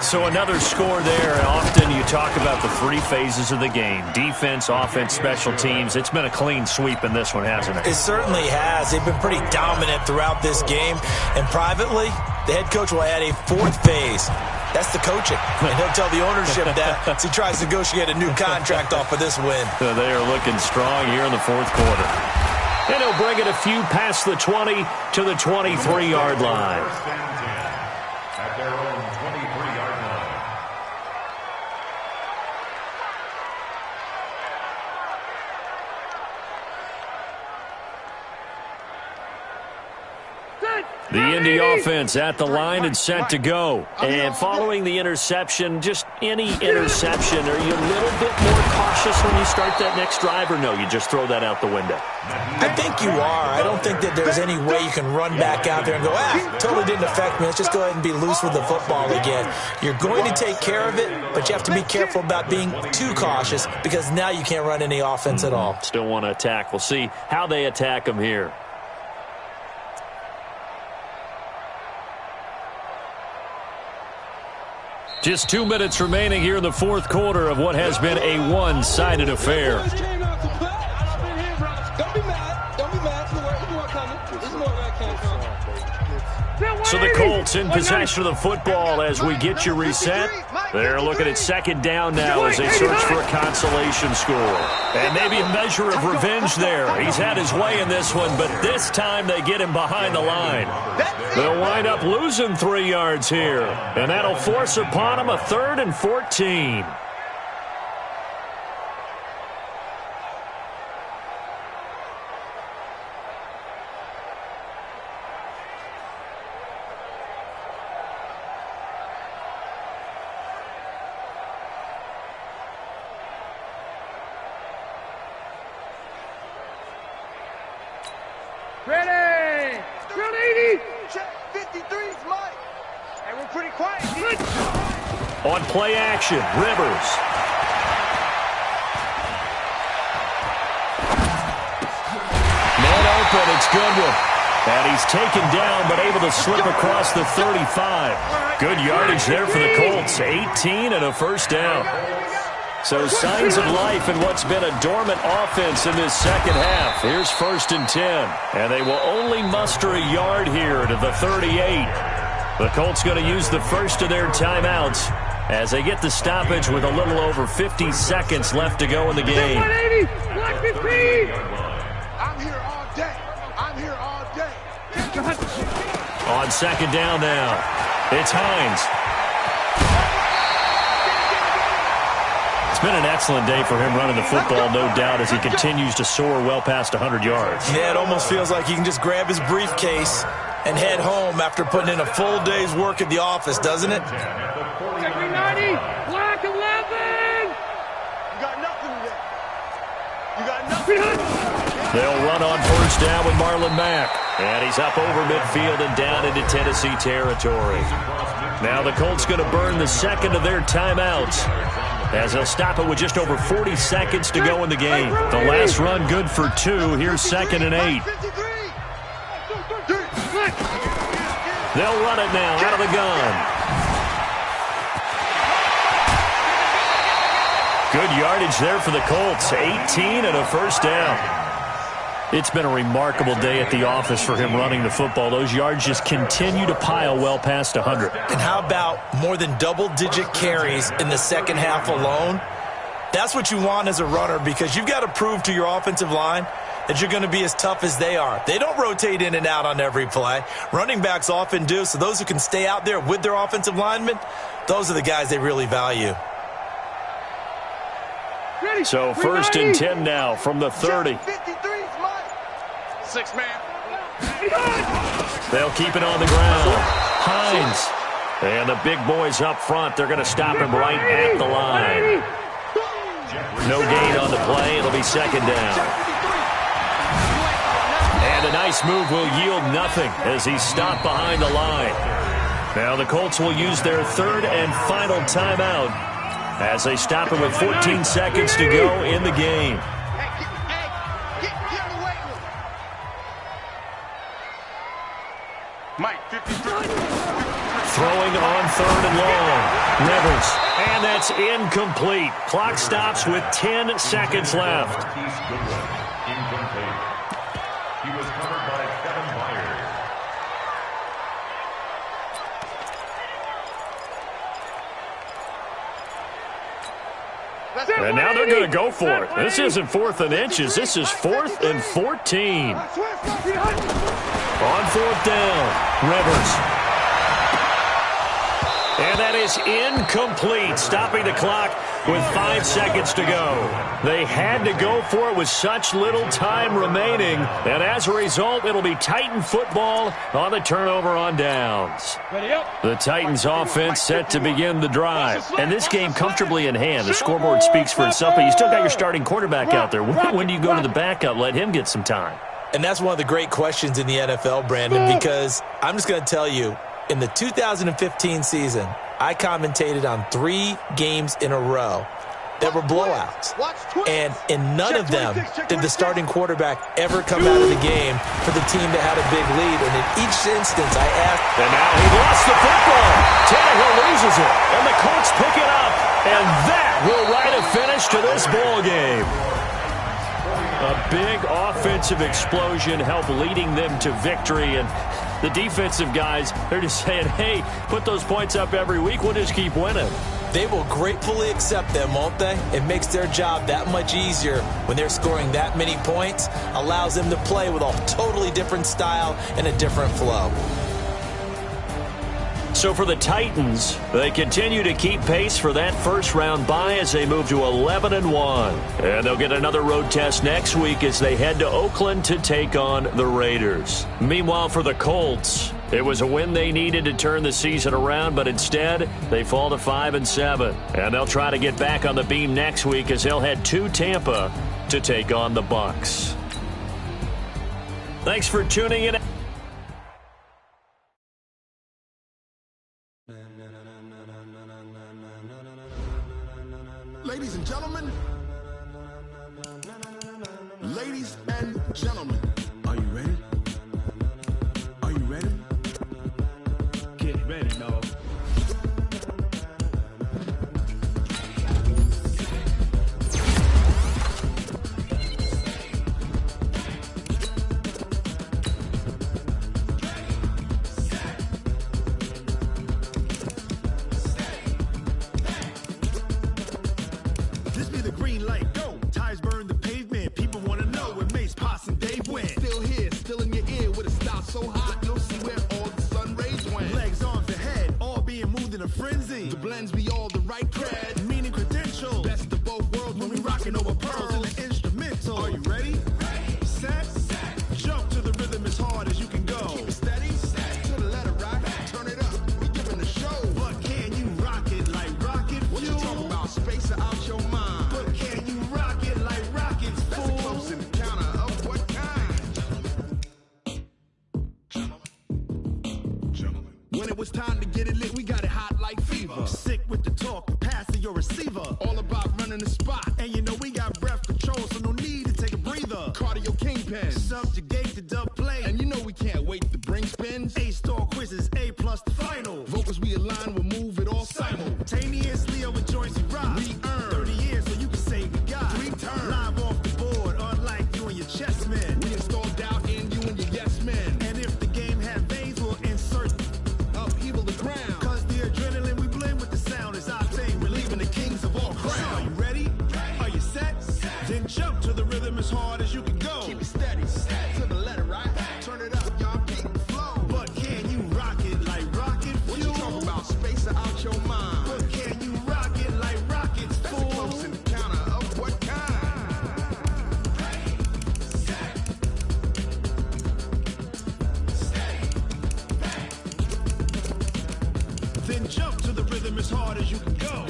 So another score there. And often you talk about the 3 phases of the game. Defense, offense, special teams. It's been a clean sweep in this one, hasn't it? It certainly has. They've been pretty dominant throughout this game. And privately, the head coach will add a 4th phase. That's the coaching. And he'll tell the ownership that as he tries to negotiate a new contract off of this win. So they are looking strong here in the 4th quarter. And he'll bring it a few past the 20 to the 23-yard line. First and 10 at their own 23-yard line. The Indy offense at the line and set to go. And following the interception, just any interception, are you a little bit more cautious when you start that next drive, or no, you just throw that out the window? I think you are. I don't think that there's any way you can run back out there and go, totally didn't affect me. Let's just go ahead and be loose with the football again. You're going to take care of it, but you have to be careful about being too cautious because now you can't run any offense at all. Still want to attack. We'll see how they attack them here. Just 2 minutes remaining here in the 4th quarter of what has been a one-sided affair. Don't be mad. Don't be mad. This is where it coming. This is where it came from. So the Colts in possession of the football as we get you reset. They're looking at 2nd down now as they search for a consolation score. And maybe a measure of revenge there. He's had his way in this one, but this time they get him behind the line. They'll wind up losing 3 yards here, and that'll force upon him a 3rd and 14. Ready! Ground 80! Check 53's Mike. Hey, we're pretty quiet. On play action, Rivers. Man open, it's Goodwin. And he's taken down, but able to slip across the 35. Good yardage there for the Colts. 18 and a 1st down. So signs of life in what's been a dormant offense in this 2nd half. Here's 1st and 10. And they will only muster a yard here to the 38. The Colts going to use the first of their timeouts as they get the stoppage with a little over 50 seconds left to go in the game. 180! 115! I'm here all day. On 2nd down now. It's Hines. It's been an excellent day for him running the football, no doubt, as he continues to soar well past 100 yards. Yeah, it almost feels like he can just grab his briefcase and head home after putting in a full day's work at the office, doesn't it? Check me 90. Black 11. You got nothing today. You got nothing. They'll run on first down with Marlon Mack. And he's up over midfield and down into Tennessee territory. Now the Colts going to burn the second of their timeouts, as they'll stop it with just over 40 seconds to go in the game. The last run good for 2. Here's 2nd and 8. They'll run it now out of the gun. Good yardage there for the Colts. 18 and a first down. It's been a remarkable day at the office for him running the football. Those yards just continue to pile well past 100. And how about more than double-digit carries in the second half alone? That's what you want as a runner, because you've got to prove to your offensive line that you're going to be as tough as they are. They don't rotate in and out on every play. Running backs often do, so those who can stay out there with their offensive linemen, those are the guys they really value. So 1st and 10 now from the 30. 6 man. They'll keep it on the ground. Hines. And the big boys up front, they're going to stop him right at the line. No gain on the play. It'll be 2nd down. And a nice move will yield nothing as he's stopped behind the line. Now the Colts will use their 3rd and final timeout as they stop it with 14 seconds to go in the game. Mike, 53. Throwing on 3rd and long. Rivers. And that's incomplete. Clock stops with 10 seconds left. Incomplete. He was covered by Kevin Byers. And now they're going to go for it. This isn't 4th and inches. This is 4th and 14. On 4th down, Rivers. And that is incomplete, stopping the clock with 5 seconds to go. They had to go for it with such little time remaining, and as a result, it'll be Titan football on the turnover on downs. The Titans offense set to begin the drive, and this game comfortably in hand. The scoreboard speaks for itself, but you still got your starting quarterback out there. When do you go to the backup, let him get some time? And that's one of the great questions in the NFL, Brandon, because I'm just going to tell you, in the 2015 season, I commentated on 3 games in a row that were blowouts. And in none of them did the starting quarterback ever come out of the game for the team that had a big lead. And in each instance, I asked... And now he lost the football. Tannehill loses it. And the Colts pick it up. And that will write a finish to this ball game. A big offensive explosion helped leading them to victory. And the defensive guys, they're just saying, hey, put those points up every week. We'll just keep winning. They will gratefully accept them, won't they? It makes their job that much easier when they're scoring that many points. Allows them to play with a totally different style and a different flow. So for the Titans, they continue to keep pace for that first-round bye as they move to 11-1. And they'll get another road test next week as they head to Oakland to take on the Raiders. Meanwhile, for the Colts, it was a win they needed to turn the season around, but instead, they fall to 5-7. And they'll try to get back on the beam next week as they'll head to Tampa to take on the Bucs. Thanks for tuning in. Ladies and gentlemen, are you ready? Are you ready? Get ready, dog. This be the green light, go. Tires burn the pavement. People want to know when Mace, Poss, and Dave win. blends be all the right cred, meaning credentials. Best of both worlds when we rockin' over pearls in the instrumental. Are you ready? Set. Jump to the rhythm as hard as you can go. Keep it steady. To the letter, right? Turn it up. We giving the show. But can you rock it like rocket fuel? What you talking about? Space or out your mind? But can you rock it like rockets, fool? That's a close encounter of what kind? Gentlemen. When it was time to get it lit, we got it hot like fever. Sick with the talk, passing your receiver. All about running the spot. And you know we got breath control, so no need to take a breather. Cardio kingpin. Subjugate the dub play. And you know we can't wait to bring spins. A-star quizzes, A+ the final. Vocals we align, we'll move it all simultaneously over joints we rock. We earn 30 years so you can say we got 3 turns. Live off the board, unlike you and your chess men. We install doubt in you and your yes men. And if the game had veins, we'll insert upheaval the ground. Cause the adrenaline we blend with the sound is our thing. We're leaving the kings of all crowns. So are you ready? Are you set? Then jump to the rhythm as hard as you can go. Keep it steady. To the letter, right? Turn it up, y'all keep the flow. But can you rock it like rocket fuel? What you talking about? Space or out your mind? But can you rock it like rockets, fool? That's a close encounter of what kind? Then jump to the rhythm as hard as you can go.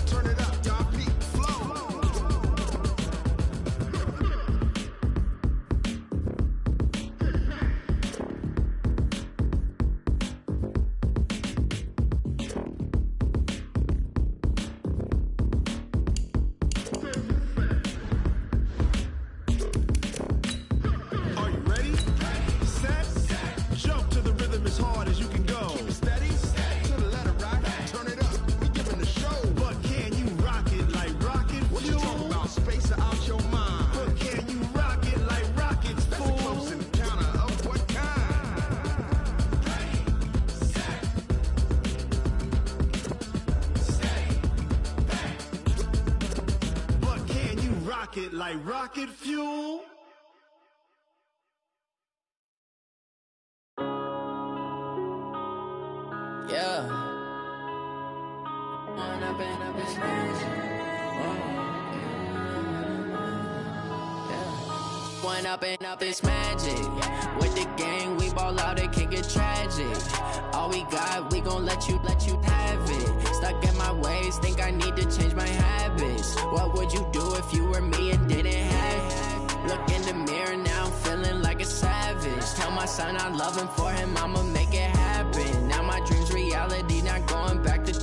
Turn it up, y'all keep the flow. Are you ready? Set. Jump to the rhythm as hard as you can go. Keep it steady. To the letter, right? Turn it up. We giving the show. But can you rock it like rocket fuel? What you talking about? Space or out your mind? But can you rock it like rockets, fool? That's a close encounter of what kind? But can you rock it like rocket fuel? Yeah. One up and up is magic. With the gang, we ball out, it can get tragic. All we got, we gon' let you have it. Stuck in my ways, think I need to change my habits. What would you do if you were me and didn't have it? Look in the mirror now, I'm feeling like a savage. Tell my son I love him, for him I'ma make it happen. Now my dream's reality, not going back to.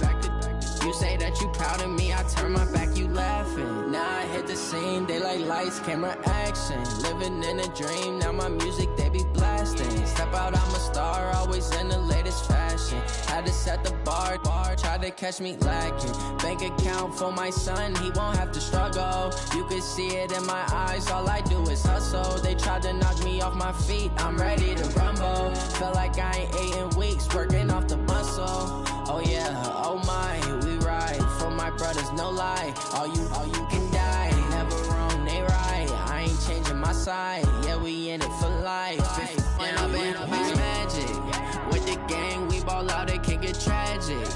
You say that you proud of me, I turn my back, you laughing. Now I hit the scene, they like lights, camera, action. Living in a dream, now my music, they be blasting. Step out, I'm a star, always in the latest fashion. Had to set the bar, try to catch me lacking. Bank account for my son, he won't have to struggle. You can see it in my eyes, all I do is hustle. They tried to knock me off my feet, I'm ready to rumble. Felt like I ain't ate in weeks, working off the muscle. Oh yeah, oh my, we ride for my brothers, no lie. All you can die, never wrong, they right. I ain't changing my side, yeah, we in it for life. And up is magic. With the gang, we ball out, it can get tragic.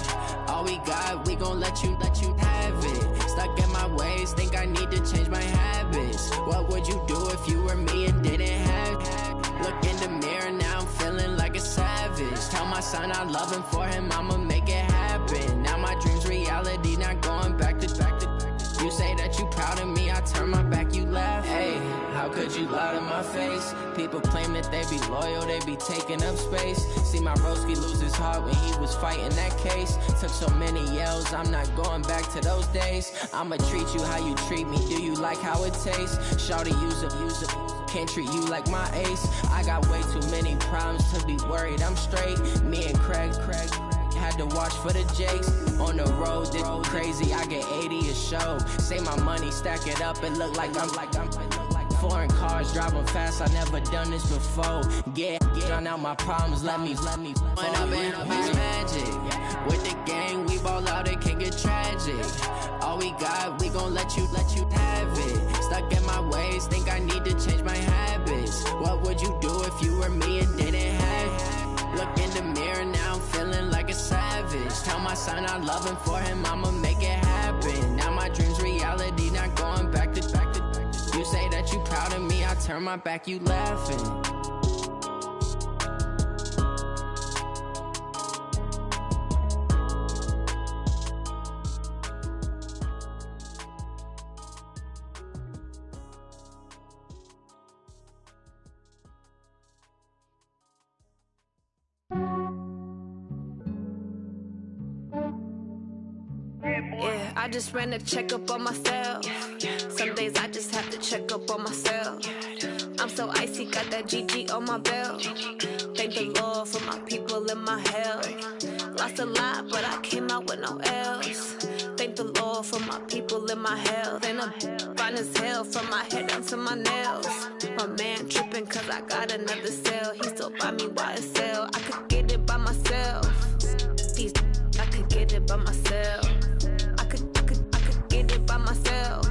All we got, we gon' let you have it. Stuck in my ways, think I need to change my habits. What would you do if you were me and didn't have it? Look in the mirror, now I'm feeling like a savage. Tell my son I love him, for him I'ma make it happen. Now my dream's reality, not going back to. You say that you proud of me, I turn my back, you laugh. Hey, how could you lie to my face? People claim that they be loyal, they be taking up space. See my broski lose his heart when he was fighting that case. Took so many yells, I'm not going back to those days. I'ma treat you how you treat me, do you like how it tastes? Shawty, use it, can't treat you like my ace. I got way too many problems to be worried, I'm straight. Me and Craig had to watch for the Jakes. On the road, this crazy, I get 80 a show. Say my money, stack it up, it look like I'm foreign cars, driving fast, I never done this before. Drown out my problems, let me When up and it's magic. With the gang, we ball out, it can get tragic. All we got, we gon' let you have it. Stuck in my ways, think I need to change my habits. What would you do if you were me and didn't have it? Look in the mirror, now I'm feeling like a son, I love him. For him, I'ma make it happen. Now my dream's reality, not going back to. You say that you proud of me, I turn my back, you laughing. Yeah, I just ran a checkup on myself. Some days I just have to check up on myself. I'm so icy, got that GG on my belt. Thank the Lord for my people in my health. Lost a lot, but I came out with no L's. Thank the Lord for my people in my health. And I'm fine as hell from my head down to my nails. My man tripping cause I got another cell. He still buy me YSL. I could get it by myself. These I could get it by myself. I could get it by myself.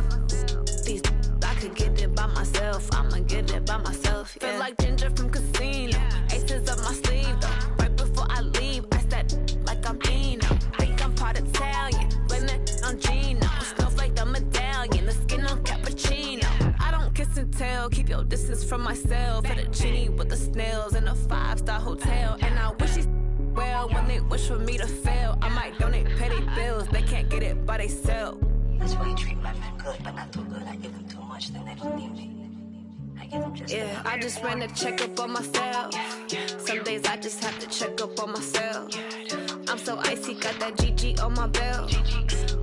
These I could get it by myself. I'ma get it by myself. Yeah. Feel like Ginger from Casino. Aces up my sleeve though. Right before I leave, I said like I'm Dino. Think I'm part Italian. Blame that on Gino. Snowflake the medallion. The skin on cappuccino. I don't kiss and tell. Keep your distance from myself. At a genie with the snails in a 5-star hotel. And I wish he's well when they wish for me to fail. I might donate petty bills. They can't get it by themselves. That's why you treat my friend good, but not too good. I give them too much, then they don't need me. I give them just enough. I just ran a checkup on myself. Some days I just have to check up on myself. I'm so icy, got that GG on my belt.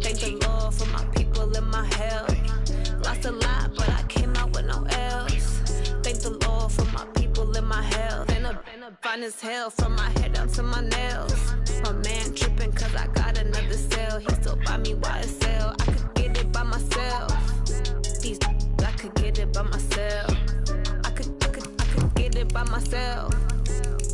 Thank the Lord for my people in my health. Lost a lot, but I came out with no L's. Thank the Lord for my people in my health. And I'm fine as hell from my head down to my nails. My man tripping cause I got another cell. He still buy me YSL. I could get it by myself. These I could get it by myself. I could get it by myself.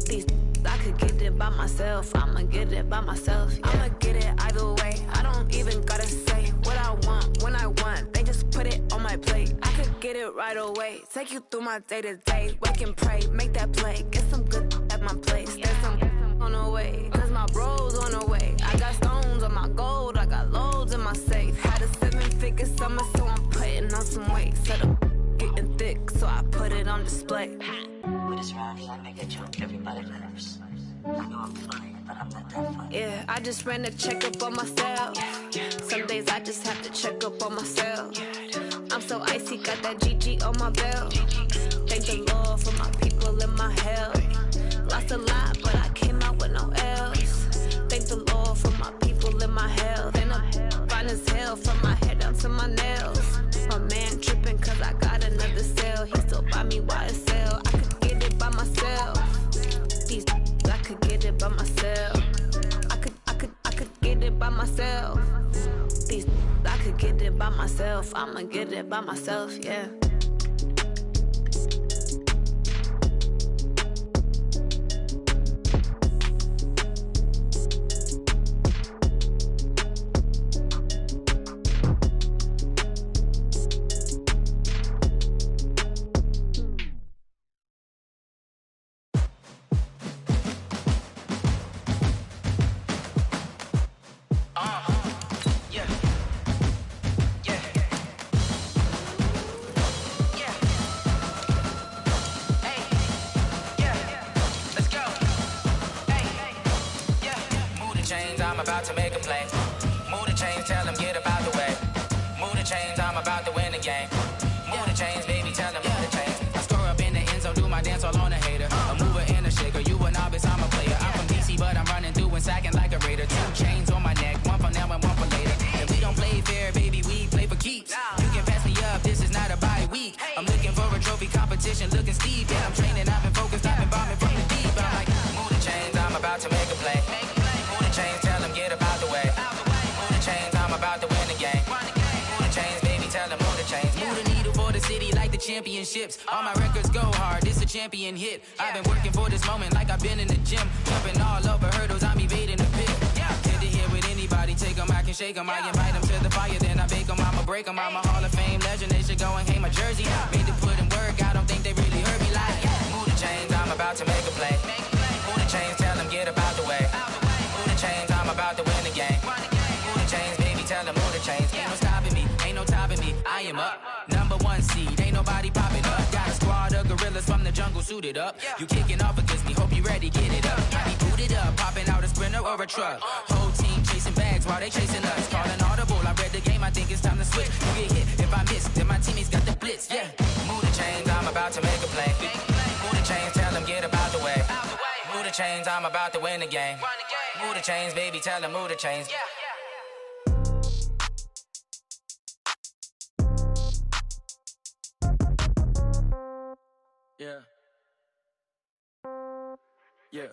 These I could get it by myself. I'ma get it by myself. Yeah. I'ma get it either way. I don't even gotta say what I want when I want. They just put it on my plate. I could get it right away. Take you through my day to day. Wake and pray, make that play. Get some good at my place. There's some on the way. Cause my bro's on the way. I got stones on my gold. I got loads in my safe. Had a 7-figure summer, so I'm putting on some weight. Set up getting thick, so I put it on display. With this round here, I make a joke. Everybody laughs. I know I'm funny, but I'm not that funny. Yeah, I just ran a checkup on myself. Some days I just have to check up on myself. I'm so icy, got that GG on my belt. Thank the Lord for my people in my health. Lost a lot, but I came out with no L's. Thank the Lord for my people in my health. And I'm fine as hell from my head down to my nails. My man tripping cause I got another cell. He still buy me YSL. I could get it by myself. These I could get it by myself. I could get it by myself. These I could get it by myself. I'ma get it by myself, yeah. I'm about to make a play. Move the chains, tell them get up out the way. Move the chains, I'm about to win the game. Move the chains, baby, tell them move the chains. I score up in the end zone, do my dance all on a hater. A mover and a shaker, you a novice, I'm a player. I'm from DC, but I'm running through and sacking like a raider. 2 chains on my neck, one for now and one for later. And we don't play fair, baby, we play for keeps. You can pass me up, this is not a bye week. I'm looking for a trophy competition, looking steep. Yeah, I'm training, I've been focused, I've been bombing from the deep. I'm like, move the chains, I'm about to make a play. Move the chains, tell them get up out the way. Move the chains, I'm about to win the game. Move the chains, baby, tell them move the chains. Move the needle for the city like the championships. All my records go hard, this a champion hit. I've been working for this moment like I've been in the gym. Jumping all over hurdles, I'm evading the pit. Get to here with anybody, take them, I can shake them. I invite them to the fire, then I bake them, I'ma break them. I'm a Hall of Fame legend, they should go and hang my jersey. Made to put in work, I don't think they really heard me like. Move the chains, I'm about to make a play. Move the chains, tell them get up out the way. Move the chains, I'm about to win the game. suited up. You kicking off against me, hope you ready, get it up. I be booted up, popping out a Sprinter or a truck. Whole team chasing bags while they chasing us. Calling audible, I read the game, I think it's time to switch. You get hit if I miss, then my teammates got the blitz, yeah. Move the chains, I'm about to make a play. Move the chains, tell them get about the way. Move the chains, I'm about to win the game. Move the chains, baby, tell them move the chains. Yeah. Yeah.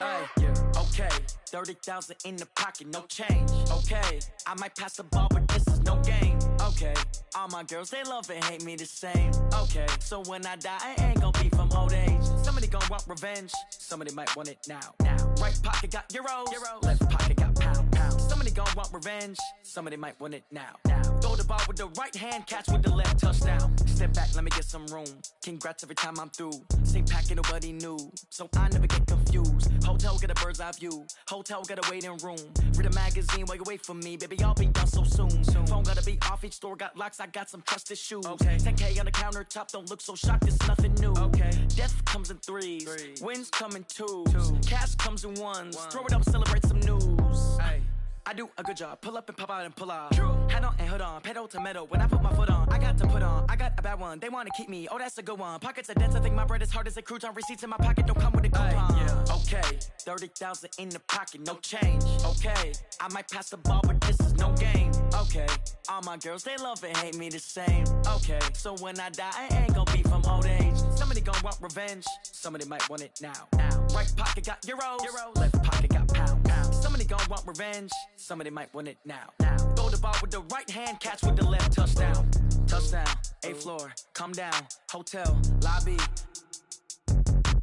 Hey, yeah. Okay. 30,000 in the pocket, no change. Okay. I might pass the ball, but this is no game. Okay. All my girls, they love and hate me the same. Okay. So when I die, I ain't gon' be from old age. Somebody gon' want revenge. Somebody might want it now. Right pocket got euros. Left pocket got pound. Somebody gon' want revenge. Somebody might want it now. Throw the ball with the right hand, catch with the left, touchdown. Step back, let me get some room. Congrats every time I'm through. Same packet, nobody knew, so I never get confused. Hotel get a bird's eye view. Hotel got a waiting room. Read a magazine while you wait for me, baby. I'll be done so soon. Phone gotta be off. Each store got locks. I got some trusted shoes. 10K on the countertop. Don't look so shocked. It's nothing new. Death comes in threes. Wins come in twos. Cash comes in ones. Throw it up, celebrate some news. I do a good job. Pull up and pop out and pull off. Head on and hood on. Pedal to metal. When I put my foot on, I got to put on. I got a bad one. They want to keep me. Oh, that's a good one. Pockets are dense. I think my bread is hard as a crouton. Receipts in my pocket don't come with a coupon. Okay. 30,000 in the pocket. No change. Okay. I might pass the ball, but this is no game. Okay. All my girls, they love and hate me the same. Okay. So when I die, I ain't gon' be from old age. Somebody gon' want revenge. Somebody might want it now. Right pocket got euros. Left pocket got pound. Somebody gon' want revenge. Somebody might want it now. Throw the ball with the right hand, catch with the left, touchdown. Touchdown, 8th floor, come down, hotel, lobby.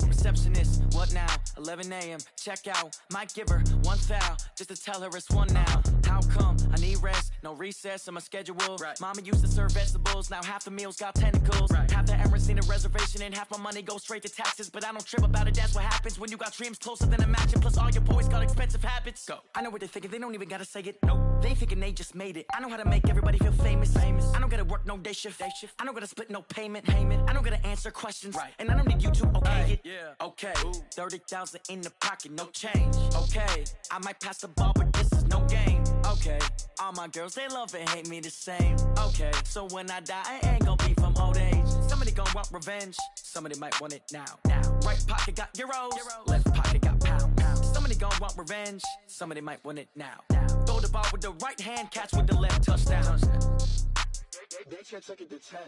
Receptionist, what now? 11 a.m., check out. Might give her one foul, just to tell her it's one now. How come? I need rest, no recess in my schedule. Mama used to serve vegetables, now half the meals got tentacles. Half the errands need a reservation and half my money goes straight to taxes. But I don't trip about it, that's what happens when you got dreams closer than a match. And plus all your boys got expensive habits. Go. I know what they're thinking, they don't even gotta say it. Nope. They thinking they just made it. I know how to make everybody feel famous. I don't gotta work no day shift. I don't gotta split no payment. I don't gotta answer questions. And I don't need you to okay it. Okay, 30,000 in the pocket, no change. Okay, I might pass the ball, but this is no game. Okay, all my girls, they love and hate me the same. Okay, so when I die, I ain't gon' be from old age. Somebody gon' want revenge. Somebody might want it now. Right pocket got euros. Left pocket got pound. Somebody gon' want revenge. Somebody might want it now. Throw the ball with the right hand, catch with the left, touchdown. They can't take it to 10.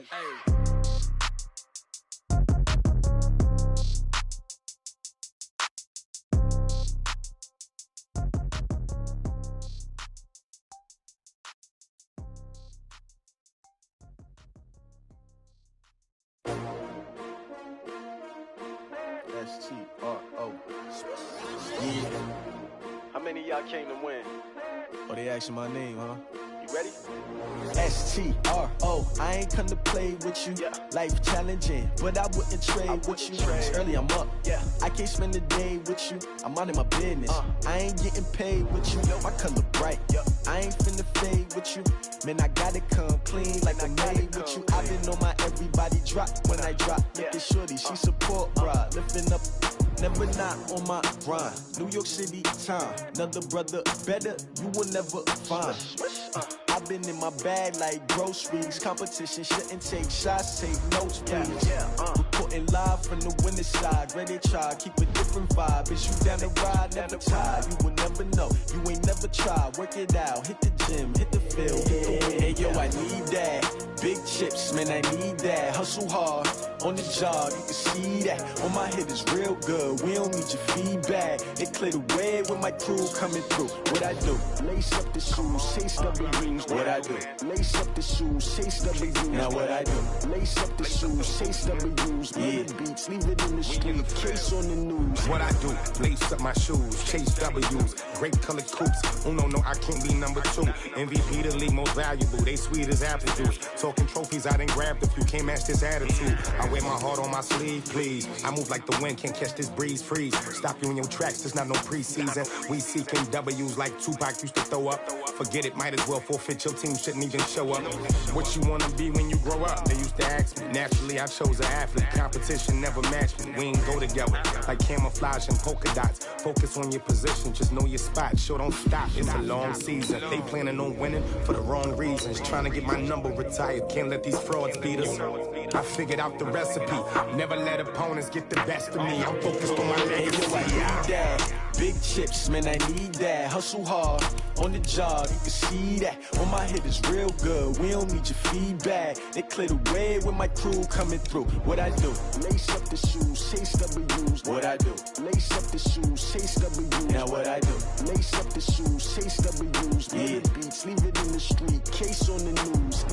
S-T-R-O. Yeah. How many of y'all came to win? Oh, they asking my name, huh? You ready? S-T-R-O. I ain't come to play with you. Life challenging, but I wouldn't trade with you. It's early, I'm up. I can't spend the day with you. I'm minding my business. I ain't getting paid with you. My color bright. I ain't finna fade with you. Man, I gotta come clean like I'm made with you. I've been on my everybody drop when I drop. Look at shorty, she support, bruh. Lifting up, never not on my grind. New York City time. Another brother better, you will never find. I've been in my bag like groceries. Competition shouldn't take shots, take notes, please. Reporting live from the winning side. Ready to try, keep a different vibe. Is you down the ride, never tired. You will never know, you ain't never tried. Work it out, hit the gym, hit the field, hit the wind. Hey yo, I need that. Big chips, man, I need that. Hustle hard, on the job, you can see that. On my hit is real good, we don't need your feedback. It clear the way with my crew coming through. What I do? Lace up the shoes, chase double greens. What I do? Lace up the shoes, chase double greens. Now what I do? Lace up the shoes, chase double greens. Beats, leave it in the street, case on the news. What I do? Lace up my shoes, chase W's. Great colored coops. Oh no, I can't be number 2. MVP the league most valuable. They sweet as apple juice. Talking trophies, I done grabbed a few. Can't match this attitude. I wear my heart on my sleeve, please. I move like the wind, can't catch this breeze, freeze. Stop you in your tracks, there's not no preseason. We seeking W's like Tupac used to throw up. Forget it, might as well forfeit that your team shouldn't even show up. What you wanna be when you grow up? They used to ask me. Naturally, I chose an athlete. Competition never matched me. We ain't go together like camouflage and polka dots. Focus on your position, just know your spot. Sure, don't stop. It's a long season. They planning on winning for the wrong reasons. Trying to get my number retired. Can't let these frauds beat us. I figured out the recipe. Never let opponents get the best of me. I'm focused on my legacy. Big chips, man, I need that. Hustle hard on the job, you can see that. On my head is real good, we don't need your feedback. They clear the way with my crew coming through. What I do? Lace up the shoes, chase W's. What I do? Lace up the shoes, chase W's. Now what I do? Lace up the shoes, chase W's. Yeah. The beats, leave it in the street, case on the news.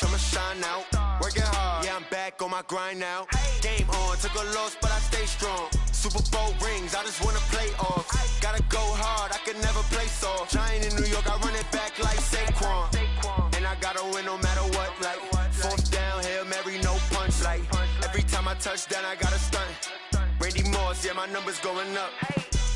I'ma shine out. Working hard, yeah, I'm back on my grind now. Game on, took a loss, but I stay strong. Super Bowl rings, I just wanna play off. Gotta go hard, I can never play soft. Giant in New York, I run it back like Saquon. And I gotta win no matter what, like fourth down, Hail Mary, no punch. Like every time I touch down, I gotta stunt. Randy Moss, yeah, my numbers going up.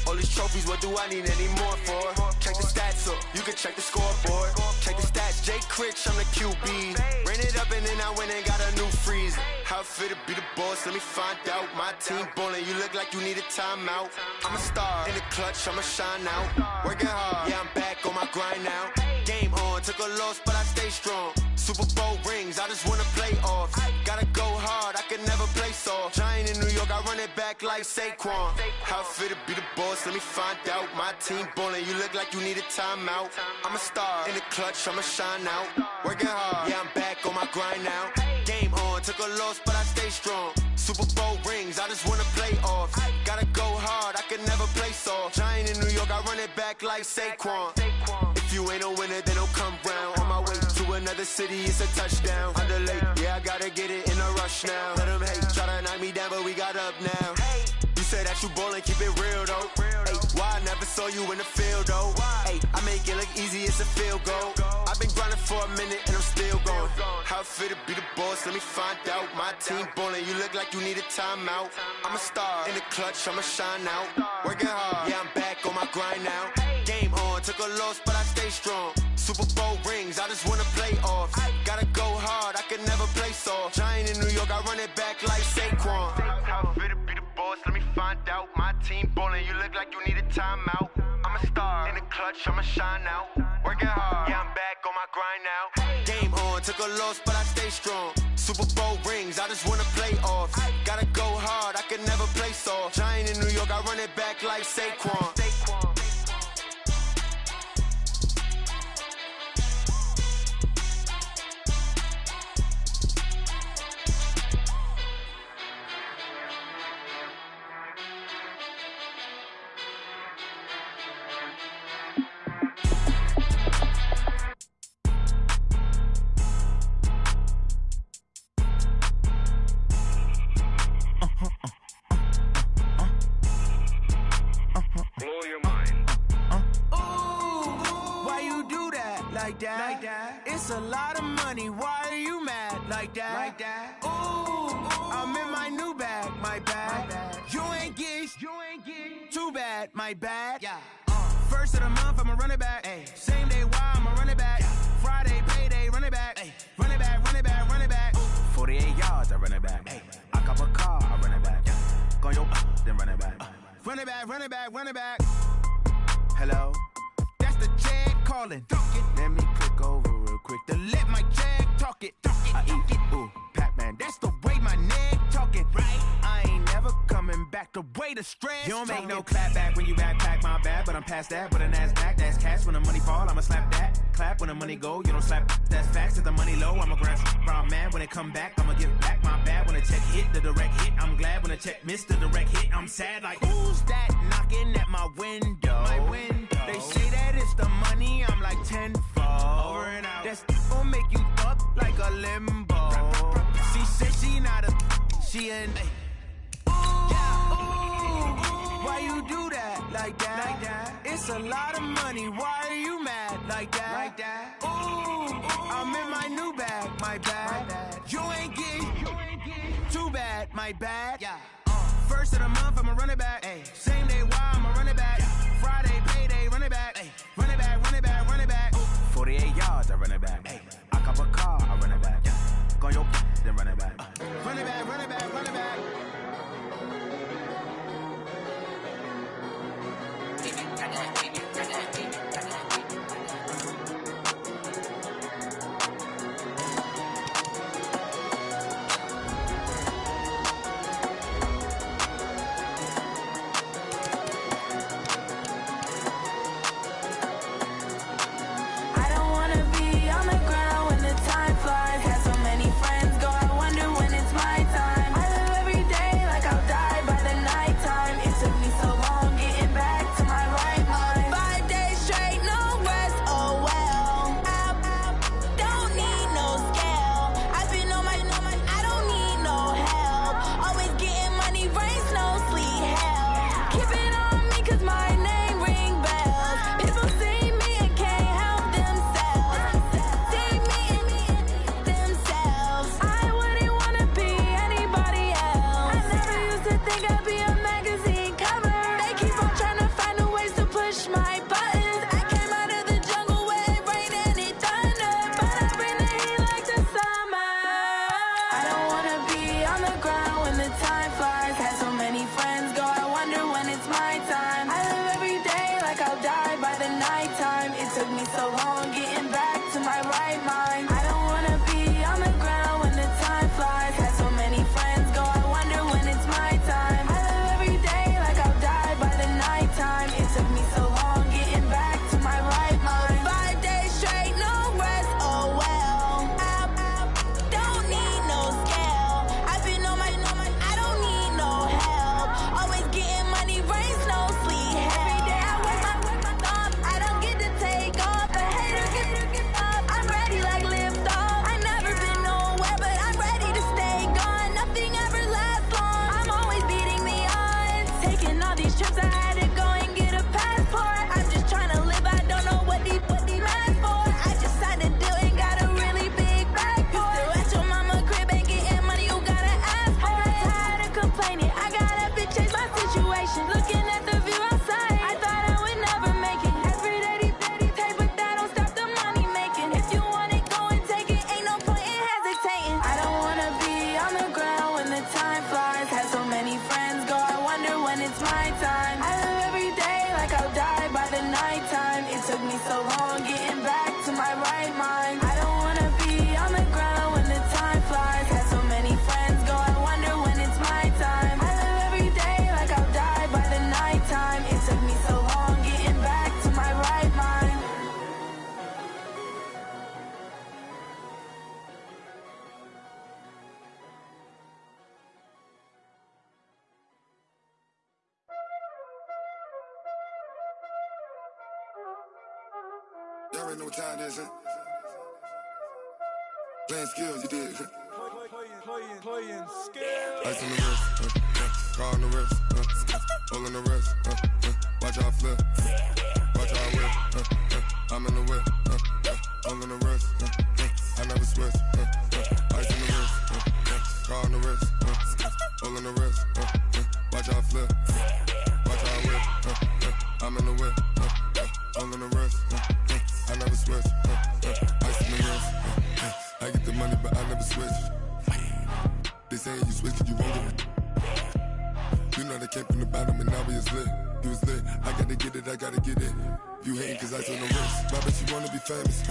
All these trophies, what do I need any more for? Check the stats up, you can check the scoreboard. Check the stats, Jay Critch, I'm the QB. Ran it up and then I went and got a new freeze. How it feel to be the boss, let me find out. My team ballin', you look like you need a timeout. I'm a star, in the clutch, I'ma shine out. Working hard, yeah, I'm back on my grind now. Game on, took a loss, but I stay strong. Super Bowl rings, I just wanna play off. Gotta go hard, I can never play soft. Giant in New York, I run it back like Saquon. How it feel to be the boss, let me find out. My team ballin', you look like you need a timeout. I'm a star, in the clutch, I'ma shine out. Working hard, yeah, I'm back on my grind now. Game on, took a loss, but I stay strong. Super Bowl rings, I just wanna play off. Gotta go hard, I can never play soft. Giant in New York, I run it back like Saquon. If you ain't a winner, then don't come round. On my way to another city, it's a touchdown. Underlay, yeah, I gotta get it in a rush now. Let them hate, try to knock me down, but we got up now. You say that you ballin', keep it real though. Ay, why I never saw you in the field though? Ay, I make it look easy, it's a field goal. I've been grinding for a minute and I'm still going. How it feel to be the boss, let me find out. My team ballin', you look like you need a timeout. I'm a star in the clutch, I'ma shine out. Working hard, yeah, I'm back on my grind now. Game on, took a loss, but I stay strong. Super Bowl rings, I just wanna play off. Gotta go hard, I can never play soft. Giant in New York, I run it back like Saquon. How it feel to be the boss, let me find out. My team ballin', you look like you need a timeout. I'm a star in the clutch, I'ma shine out. Working hard, yeah, I'm back on my grind now. Game on, took a loss, but I stay strong. Super Bowl rings, I just wanna play off. Gotta go hard, I can never play soft. Giant in New York, I run it back like Saquon. It's a lot of money, why are you mad like that? Ooh, I'm in my new bag, my bad. You ain't get too bad, my bad. First of the month, I'ma run it back. Same day, why I'ma run it back. Friday, payday, run it back. Run it back, run it back, run it back. 48 yards, I run it back. I cop a car, I run it back. Go yo, then run it back. Run it back, run it back, run it back. Hello? That's the jag calling. Let me click over real quick to let my jag talk it. I eat it, ooh, Pac-Man. That's the way my neck talking. Right? I ain't never coming back the way the stress. You don't make no clap back when you backpack, my bad. But I'm past that. But a NASDAQ, that's cash. When the money fall, I'ma slap that. Clap when the money go, you don't slap. That's facts. If the money low, I'ma grab brown man. When it come back, I'ma give back my bad. When the check hit, the direct hit. I'm glad when the check missed the direct hit. I'm sad like, who's that knocking at my window? My window. They say that it's the money, I'm like tenfold. Over and out. That's gon' make you up like a limbo. She said she not a, she an. Ooh, why you do that like that? It's a lot of money, why are you mad like that? Ooh, I'm in my new bag, my bad. You ain't get too bad, my bad. First of the month, I'ma run it back. Same day, why I'ma run it back. Friday, payday, run it back. Run it back, run it back, run it back. 48 yards, I run it back. I cop a car, I run it back. Go yo, then run it back. Run it back, run it back, run it back. my time. I live every day like I'll die by the nighttime. It took me so long getting back to my right mind. I don't wanna be on the ground when the time flies. Had so many friends go, I wonder when it's my time. I live every day like I'll die by the nighttime. It took me so long getting back to my right mind. Y'all already know what time it is, huh? Playing skills, you did. Playing skills. Ice on the wrist, car on the wrist, all on the wrist, watch how I flip, watch how I whip, I'm in the whip, all on the wrist, I never switch, ice on the wrist, car on the wrist, all on the wrist, watch how I flip, watch how I whip, I'm in the whip, all on the wrist, I never switch, ice on the wrist, I get the money but I never switch. They saying you switch, you won't get it. You know they came from the bottom and now we is lit. You was lit, I gotta get it, I gotta get it. You hating cause ice on the wrist. Why bet you wanna be famous,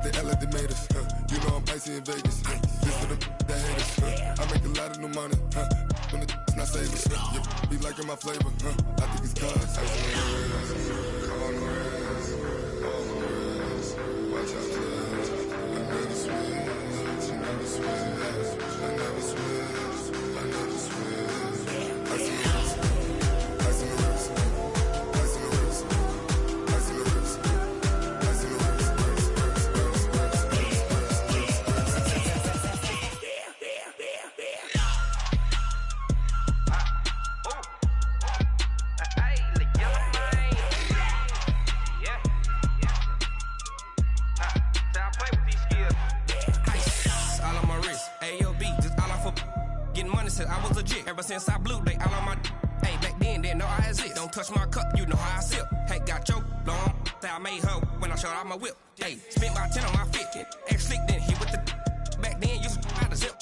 They act like they made us, You know I'm icy in Vegas, This for the that hate us, I make a lot of new money, When it's not savers, Be liking my flavor, I think it's cause ice on the wrist, on the wrist, on the wrist. Watch out, cuz I never switch, you never switch. I never switch, I never switch. Ice on the wrist, ice on the wrist, ice on the wrist, ice on the wrist, ice on the I was legit ever since I blew. They all on my hey back then didn't know I exist. Don't touch my cup, you know how I sip. Hey, got choked, long. Say I made her when I showed out my whip. Hey, spent my 10 on my 50. Ex slick then hit with the back then used to out the zip.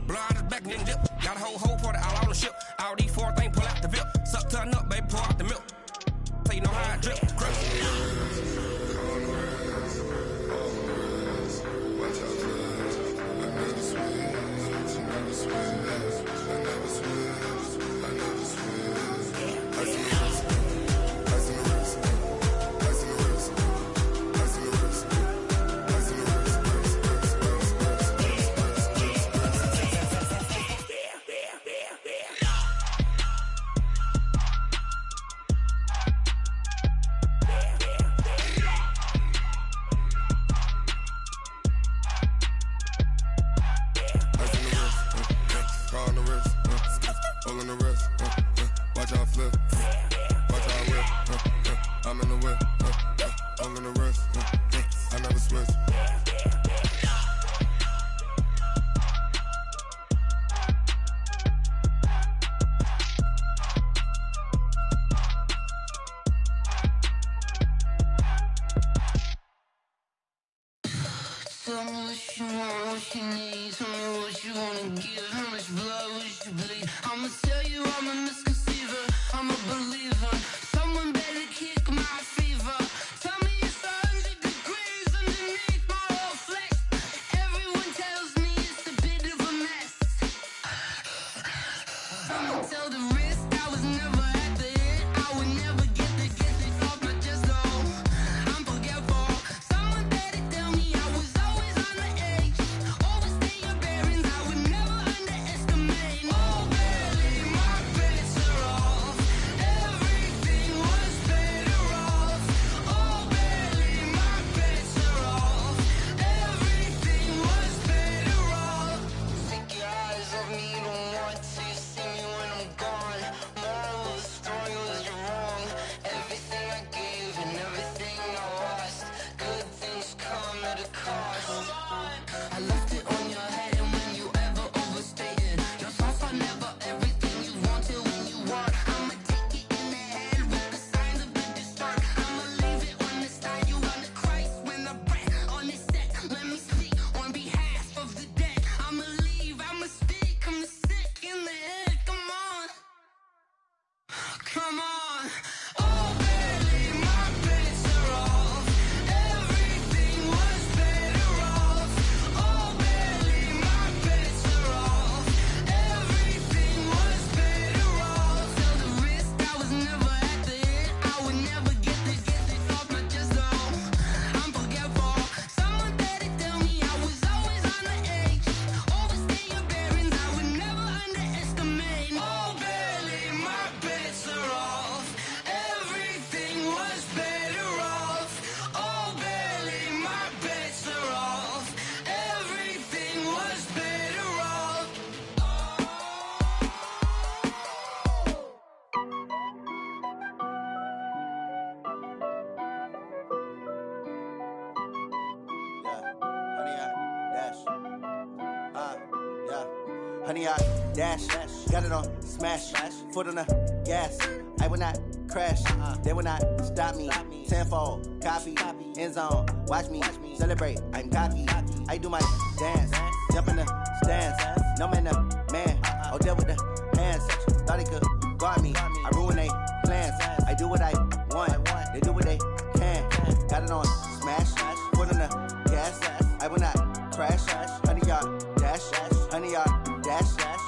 Blow out his back then dip. Got a whole party all on the ship. All these four things pull out the VIP. Suck turn up, baby, pour out the milk. So you know how I drip. Crush. Watch out, cuz I never switch, you never switch. I never switch, I never switch. Ice on the wrist, ice on the wrist, ice on the wrist, ice on the wrist, ice on the wrist, car on the wrist, all on the wrist, watch how I flip, watch how I whip, I'm in the whip, all on the wrist, I never switch. Tell me what you want, what you need. Tell me what you wanna give. How much blood would you bleed? I'ma tell you I'm a misconceiver. I'm a believer. Someone better kick my fever. Tell me it's 100 degrees underneath my whole flesh. Everyone tells me it's a bit of a mess. I'ma tell the risk I was never at the end. I would never get this off my chest though. I'm forgetful. Someone better tell me I was always on the edge. Always 100-yard dash. Got it on smash. Foot on the gas. I will not crash. They will not stop me. Tenfold, copy, end zone. Watch me celebrate. I'm cocky. I do my dance. Jump in the stands. No man, the man. Oh, deal with the hands. Thought he could guard me. I ruin they plans. I do what I want. They do what they can. Got it on smash. Foot on the gas. I will not crash. 100-yard dash. 100-yard dash.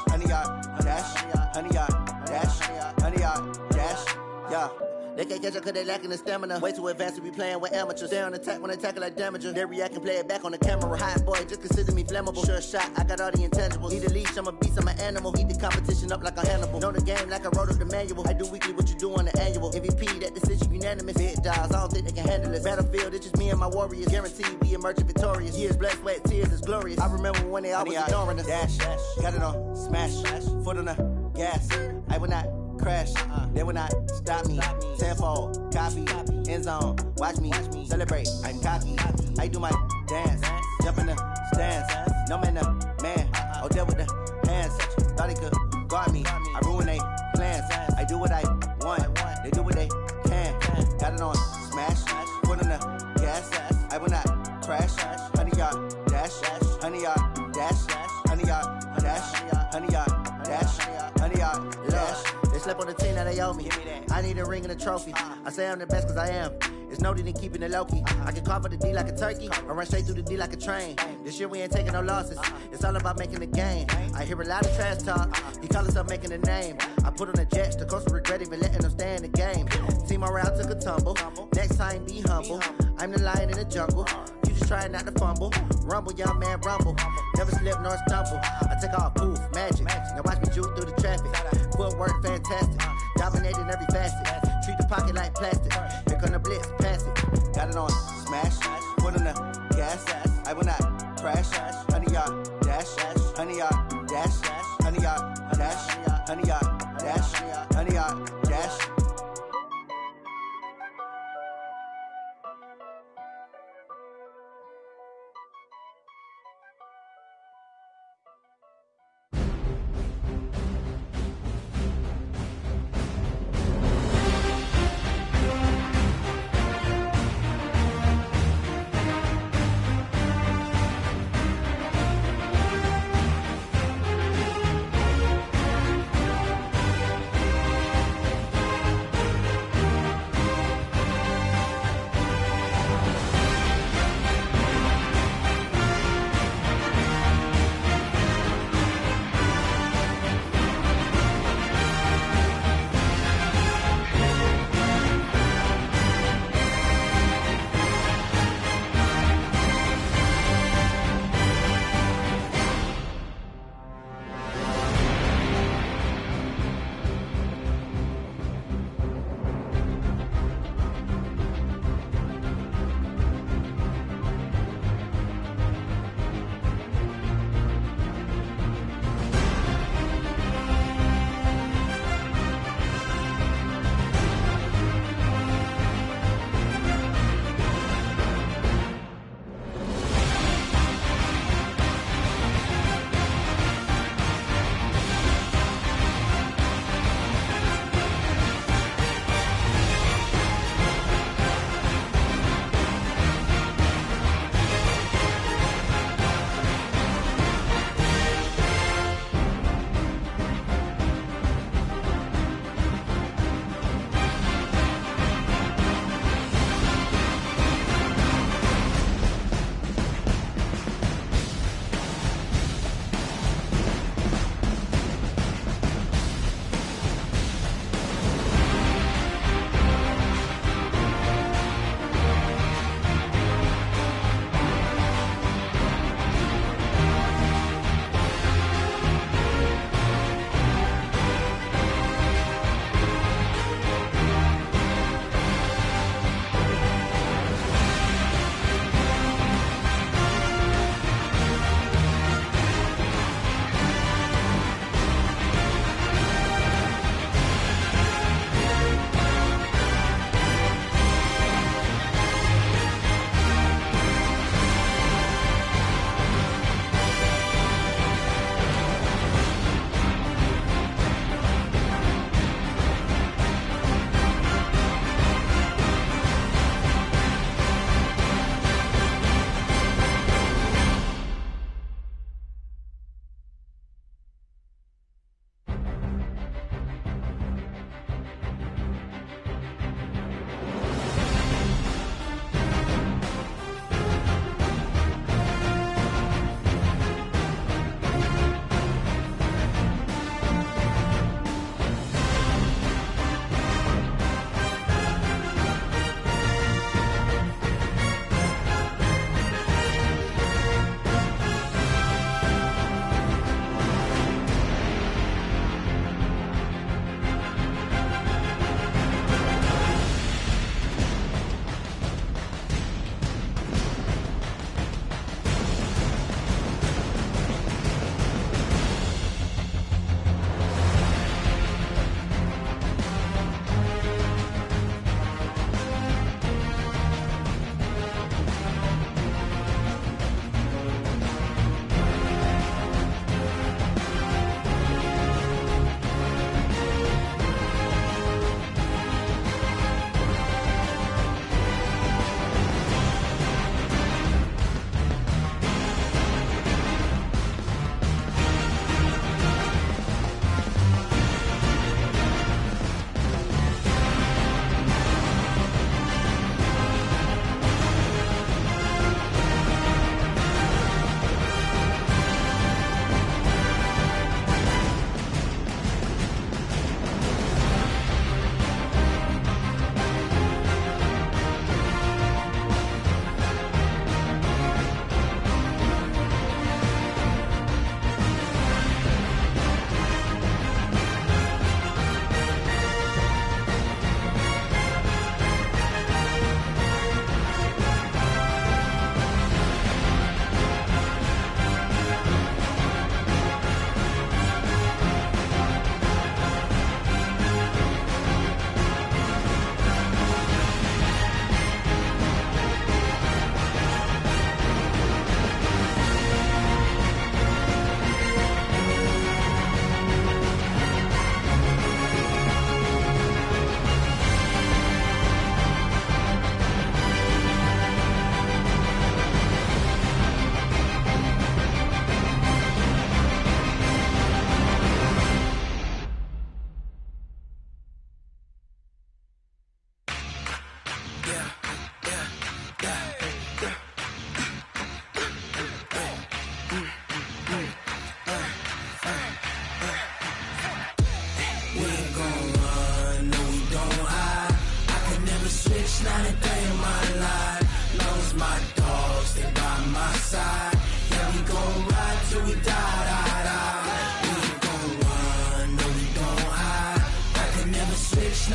100-yard dash. 100-yard dash. 100-yard dash. Yeah. They can't catch up cause they lacking the stamina. Way too advanced to be playing with amateurs. Stay on attack when they tackle like damager. They react and play it back on the camera. Hot boy, just consider me flammable. Sure shot, I got all the intangibles. Need a leash, I'm a beast, I'm an animal. Heat the competition up like a Hannibal. Know the game like I wrote up the manual. I do weekly what you do on the annual. MVP, that decision unanimous. Big dogs, I don't think they can handle it. Battlefield, it's just me and my warriors. Guaranteed we emerging victorious. Years, blood, sweat, tears, it's glorious. I remember when they always ignoring us. Dash, got it on smash. Foot on the gas. I will not crash. They will not stop me. Tenfold, copy, end zone. Watch me celebrate. I'm cocky. I do my dance. Jump in the stands. No man, the man. Oh, deal with the hands. Thought he could guard me. I ruin they plans. I do what I want. They do what they can. Got it on smash. Foot on the gas. I will not crash. 100-yard dash. 100-yard dash. 100-yard dash. 100-yard dash. 100-yard dash. They slept on the team that they owe me. I need a ring and a trophy. I say I'm the best cause I am. It's noted in keeping it low key. I can carve for the D like a turkey, or run straight through the D like a train. This year we ain't taking no losses. It's all about making the game. I hear a lot of trash talk. He call himself making a name. I put on the jets. The coach regret even letting them stay in the game. Team around took a tumble. Next time be humble. I'm the lion in the jungle. You just trying not to fumble. Rumble, young man, rumble. Never slip nor stumble. I take off poof, magic. Now watch me juke through the traffic. Footwork fantastic. Dominating every facet. Treat the pocket like plastic. Here come the blitz, pass it. Got it on smash. Foot on the gas. I will not crash. 100-yard dash. 100-yard dash. 100-yard dash. 100-yard dash. 100-yard dash.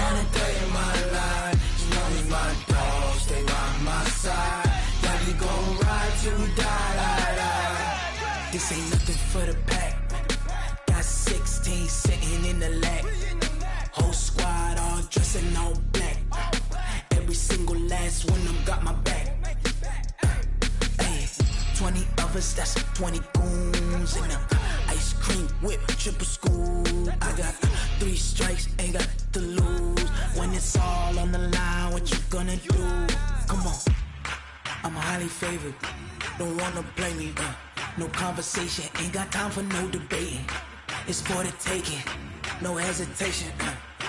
trying to tell you my line. As long as my dogs stay by my side, yeah, we gon' ride till we die. This ain't nothing for the pack. Got 16 sitting in the lap. Whole squad all dressing all black. Every single last one of them got my back. Hey, 20 of us, that's 20 goons in them. Ice cream whip, triple scoop. I got 3 strikes, ain't got to lose. When it's all on the line, what you gonna do? Come on, I'm highly favored. Don't wanna play me, no conversation, ain't got time for no debating. It's for the taking, no hesitation.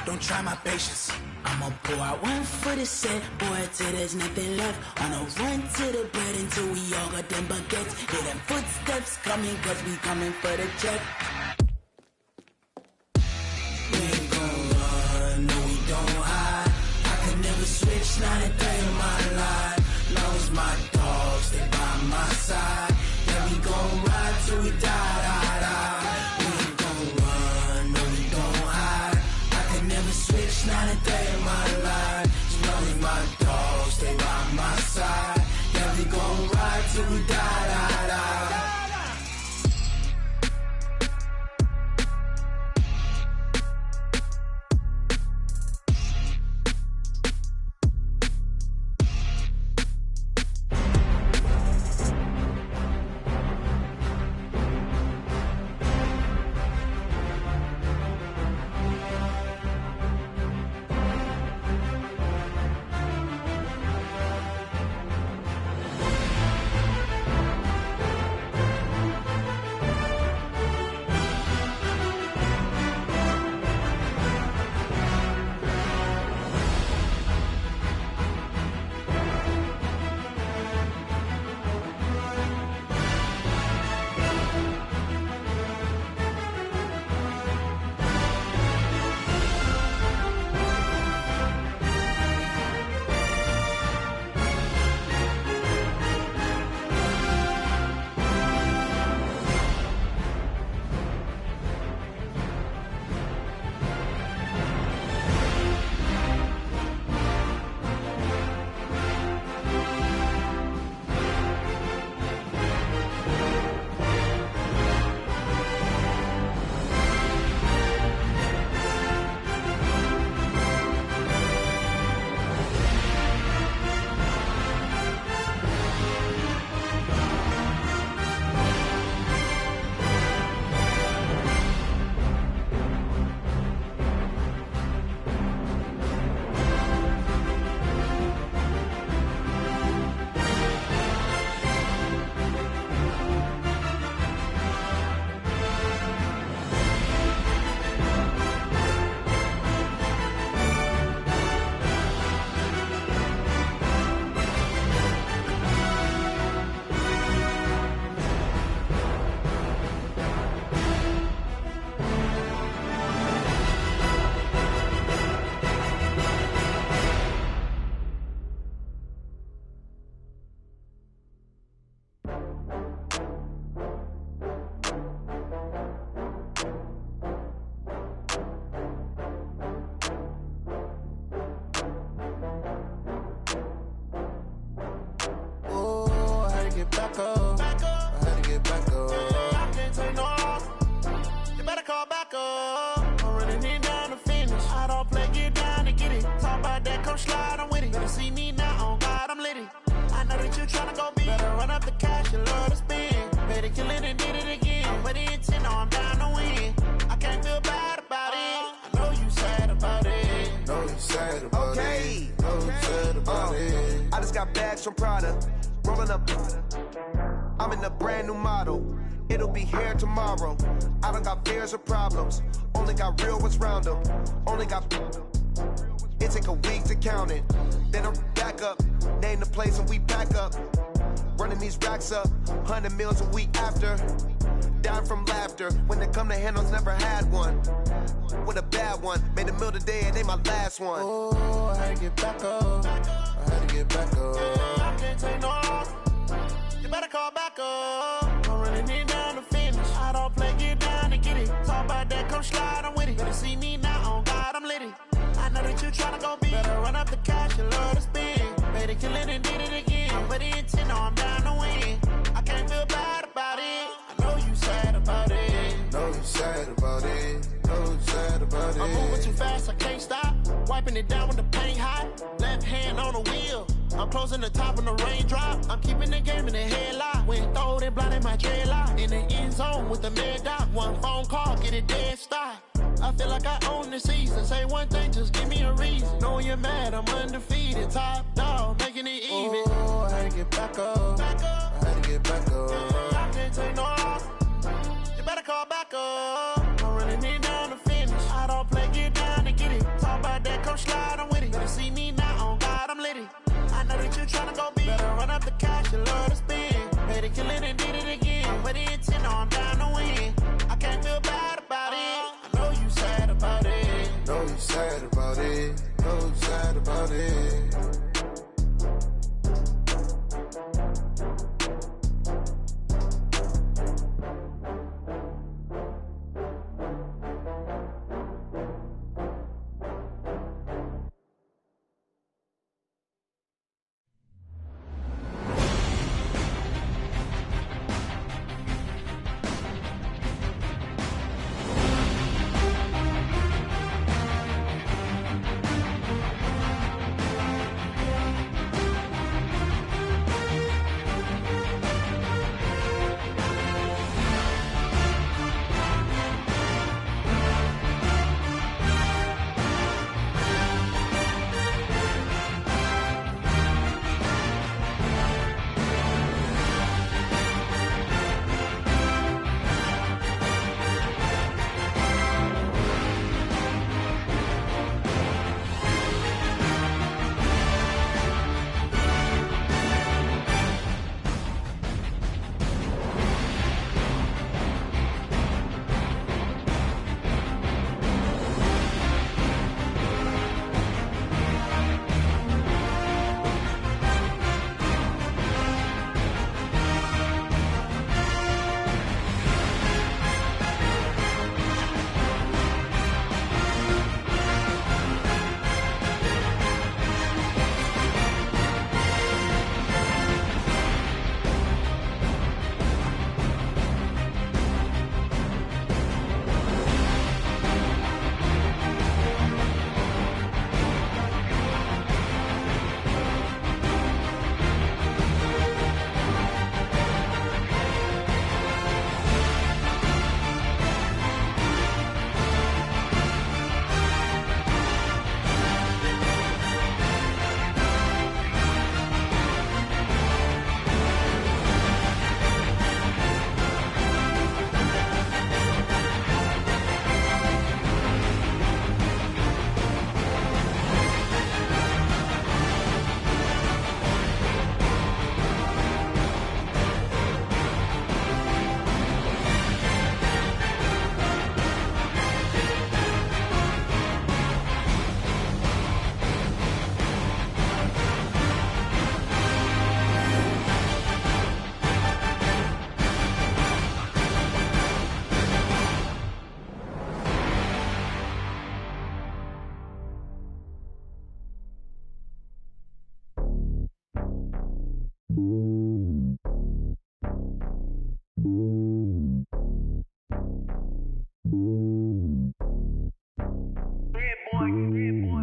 Don't try my patience. I'ma pour out one for the set, boy, till there's nothing left. On a run to the bread until we all got them baguettes. Hear them footsteps coming, cause we coming for the check. We ain't gon' run, no we don't hide. I can never switch, not a day in my life. Long as my dogs stay by my side, yeah, we gon' ride till we die. We ain't gon' run, no we don't hide. I can never switch, not a day in my life. As long as my dogs stay by my side, yeah, we gon' ride till we die. From Prada, rolling up. I'm in a brand new model. It'll be here tomorrow. I don't got fears or problems. Only got real ones round them. Only got. It take a week to count it. Then I'm back up. Name the place and we back up. Running these racks up. 100 meals a week after. Dying from laughter. When it come to handles, never had one. With a bad one. Made a meal today and they my last one. Oh, I had to get back up. I had to get back up. I can't take no loss. You better call back up. I'm running it down to finish. I don't play, get down to get it. Talk about that, come slide, I'm with it. Better see me now, on God, I'm litty. I know know that you tryna go big. Better run up the cash, you love to spend. Made it, kill it, and did it again. I put in 10, I'm down to win. I can't feel bad about it. I know you sad about it. Know you sad about it. Know you sad about it. I'm moving too fast, I can't stop. Wiping it down with the paint hot. Left hand on the wheel. I'm closing the top on the raindrop. I'm keeping the game in the headlock. When throwed and blinded my dreadlock. In the end zone with the mad dot. One phone call, get it dead stop. I feel like I own the season. Say one thing, just give me a reason. Knowing you're mad, I'm undefeated. Top dog, making it even. Oh, I had to get back up. Back up. I had to get back up. I can't take no loss. You better call back up. I'm running it down to finish. I don't play, get down to get it. Talk about that, come slide, I'm with it. Better see me now, on God, I'm litty. I know that you tryna go big. Better run up the cash, you love to spend. Made it, kill it, and did it again. Put in 10, I'm down to win. I can't feel bad about it. I know you sad about it. Know you sad about it. Know you sad about it.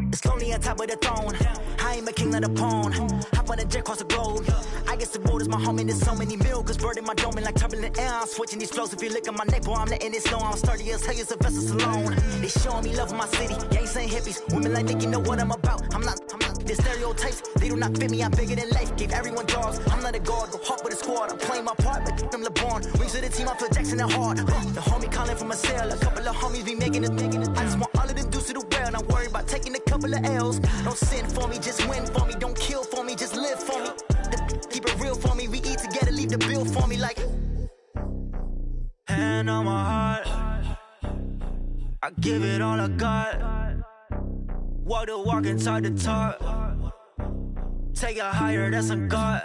It's lonely on top of the throne. I ain't a king of the pawn. Hop on a jet across the globe. I guess the road is my home and there's so many milk. Bird in my dome and like turbulent air. I'm switching these flows. If you look at my neck, boy, I'm letting it slow. I'm sturdy as hell as a vessel alone. They showing me love in my city. Gangs ain't hippies. Women like Nick, you know what I'm about. I'm not. The stereotypes, they do not fit me. I'm bigger than life. Gave everyone jobs. I'm not a guard. Go hard with a squad. I'm playing my part, but I'm LeBron. Wings of the team, I feel Jackson and hard. The homie calling from a cell. A couple of homies be making it. I just want all of them dudes to do well. Not worry about taking a couple of L's. Don't sin for me, just win for me. Don't kill for me, just live for me. Keep it real for me. We eat together, leave the bill for me like. Hand on my heart, I give it all I got. Walk the walk and talk the talk. Take it higher, that's a God.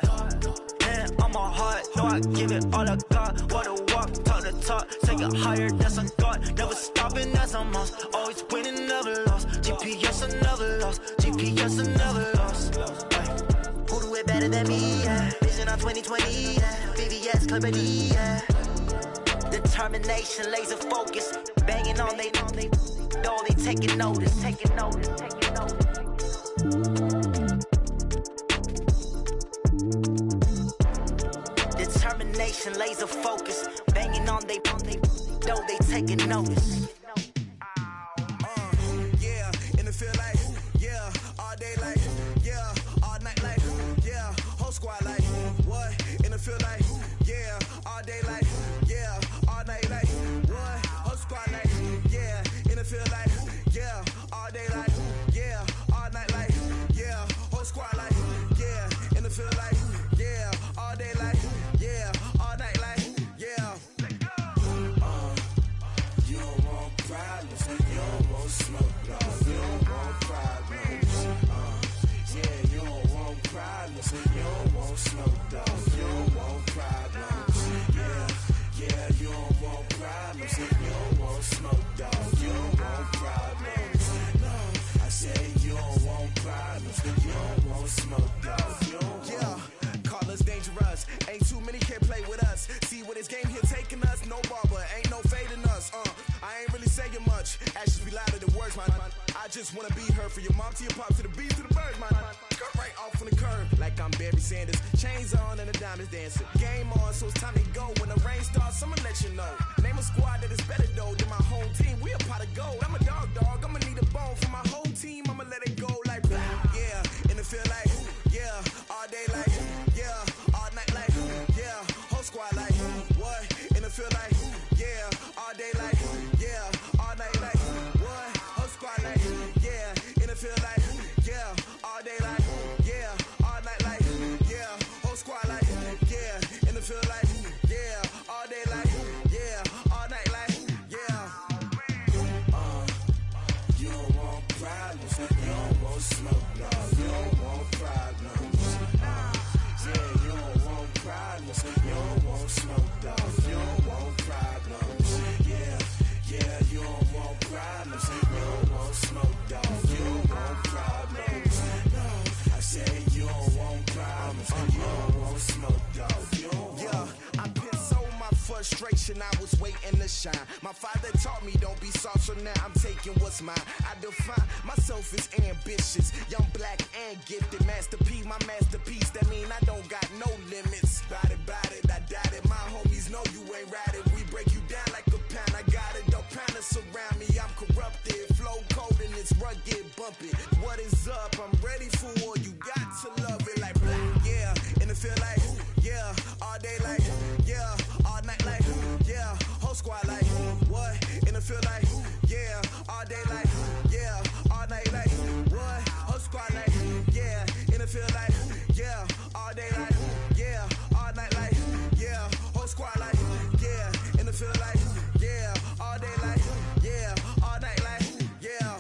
Hand on my heart, know I give it all I got. Walk the walk, talk all the talk, take it higher, that's a god. Never stopping, that's a must. Always winning, never lost. GPS, I never lost. GPS, I never lost. Who do it better than me? Yeah. Vision on 2020. Yeah. VVS, Clarity. Yeah. Determination, laser focus. Banging on they door, they taking notice. Taking notice. Taking notice. Determination, laser focus, banging on they door, they taking notice. Yeah, in the field like, yeah, all day like, yeah, all night like, yeah, whole squad like, what? In the field like, yeah, all day like, yeah, all night like, what? Whole squad like, yeah, in the field like, yeah, all day like, yeah, all night like, yeah, whole squad like, yeah, in the field like, yeah, all day like, yeah, all night like, yeah. You don't want problems, you don't want smoke, dog. You don't want problems. Yeah, you don't want problems, you don't want smoke, dog. You don't want problems. Yeah, you don't want problems, you don't want smoke, dog. You don't want problems. No, I say you don't want problems, you don't want smoke, dog. You don't want. Call us dangerous. Ain't too many can play with us. See where this game here taking us. No barber, ain't no fading us. I ain't really saying much. Actions be louder than words, man. I just wanna be heard. For your mom to your pop to the beat to the birds, man. Cut right off on the curb like I'm Barry Sanders. Chains on and the diamonds dancing. Game on, so it's time to go. When the rain starts, I'ma let you know. Name a squad that is better though than my home team. We a pot of gold. I'm a dog. I'ma need a bone for my whole team. I'ma let it go like yeah. In the field like yeah. All day like yeah. All night like yeah. Whole squad like what? In the field like yeah. All day like yeah. All night like what? Whole squad like yeah. In the field like yeah. All day like yeah. All night like yeah. Whole squad like yeah. In the field like yeah. All day like yeah. All night like yeah. You don't want problems, you don't want smoke, dog. You don't want problems. Yeah, you don't want problems, you don't want smoke, dog. You don't want problems. Yeah, you don't want problems, you don't want smoke, dog. You don't want problems. No, I say you don't want problems, you don't want smoke, dog. You don't want. I put so my frustration, I was waiting to shine. My father taught me don't be soft, so now I'm taking what's mine. I define myself as ambitious, young, black, and gifted. Master P, my masterpiece, that mean I don't got no limits. Bout it, I doubt it. My homies know you ain't ratted. We break you down like a pound. I got it, don't pound to surround me. I'm corrupted, flow cold and it's rugged, bumpy. What is up? I'm ready for war. You got to love it like yeah. In the field like yeah. All day like yeah. All night like yeah. Whole squad like what? In the field like yeah. All day like yeah. All night like what? Whole squad like yeah. In the field like yeah. All day like yeah. All night like yeah. Whole squad like yeah. In the field like yeah. All day like yeah. All night like yeah.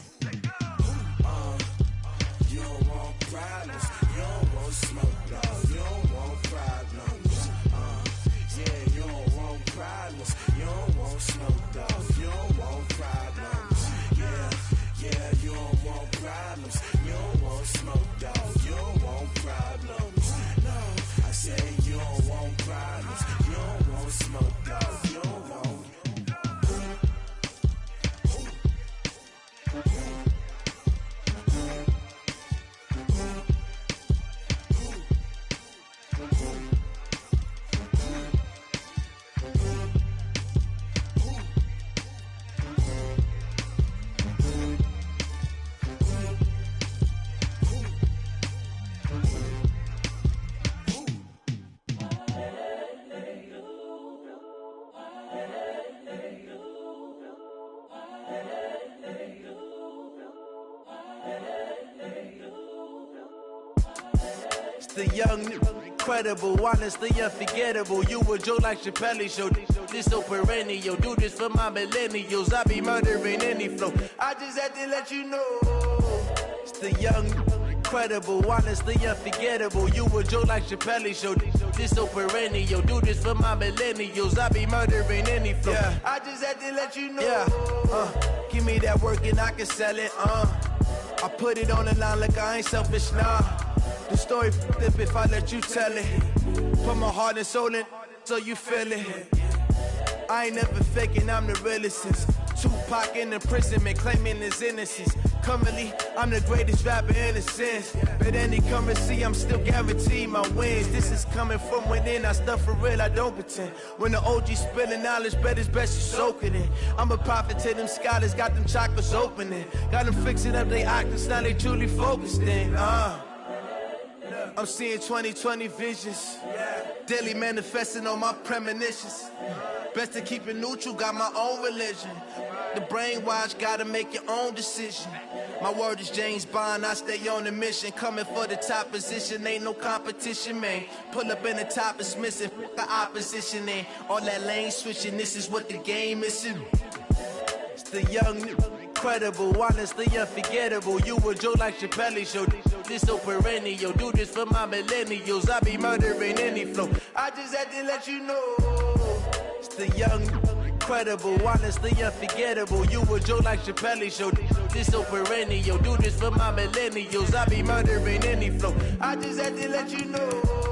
You don't want problems, you don't want smoke, dog. You don't want problems. Yeah, you don't want problems, you don't want smoke, dog. You don't want problems. Yeah, you don't want problems, you don't want smoke, dog. You don't want problems. No, I say you don't want problems, you don't want smoke, dog. You don't want. The young, incredible, honestly unforgettable. You a Joe like Chappelle show. This so perennial. Do this for my millennials. I be murdering any flow. I just had to let you know. It's the young, incredible, honestly unforgettable. You a joke like Chappelle show. This so perennial. Do this for my millennials. I be murdering any flow. Yeah. I just had to let you know. Yeah. Give me that work and I can sell it. I put it on the line like I ain't selfish, nah. The story flip if I let you tell it. Put my heart and soul in so you feel it. I ain't never faking, I'm the realest since Tupac in imprisonment, claiming his innocence. Currently, I'm the greatest rapper in a sense. But any currency, I'm still guaranteed my wins. This is coming from within, I stuff for real, I don't pretend. When the OG spilling knowledge, bet it's best you soak it in. I'm a prophet to them scholars, got them chakras opening. Got them fixing up they octaves, now they truly focused in. I'm seeing 2020 visions. Daily manifesting on my premonitions. Best to keep it neutral, got my own religion. The brainwash, gotta make your own decision. My word is James Bond, I stay on the mission. Coming for the top position, ain't no competition, man. Pull up in the top, it's missing, the opposition ain't. All that lane switching, this is what the game missing. It's the young, incredible, honestly unforgettable. You a joke like Chappelle show. This so perennial. Do this for my millennials. I be murdering any flow. I just had to let you know. It's the young, incredible, honestly unforgettable. You a joke like Chappelle show. This so perennial. Do this for my millennials. I be murdering any flow. I just had to let you know.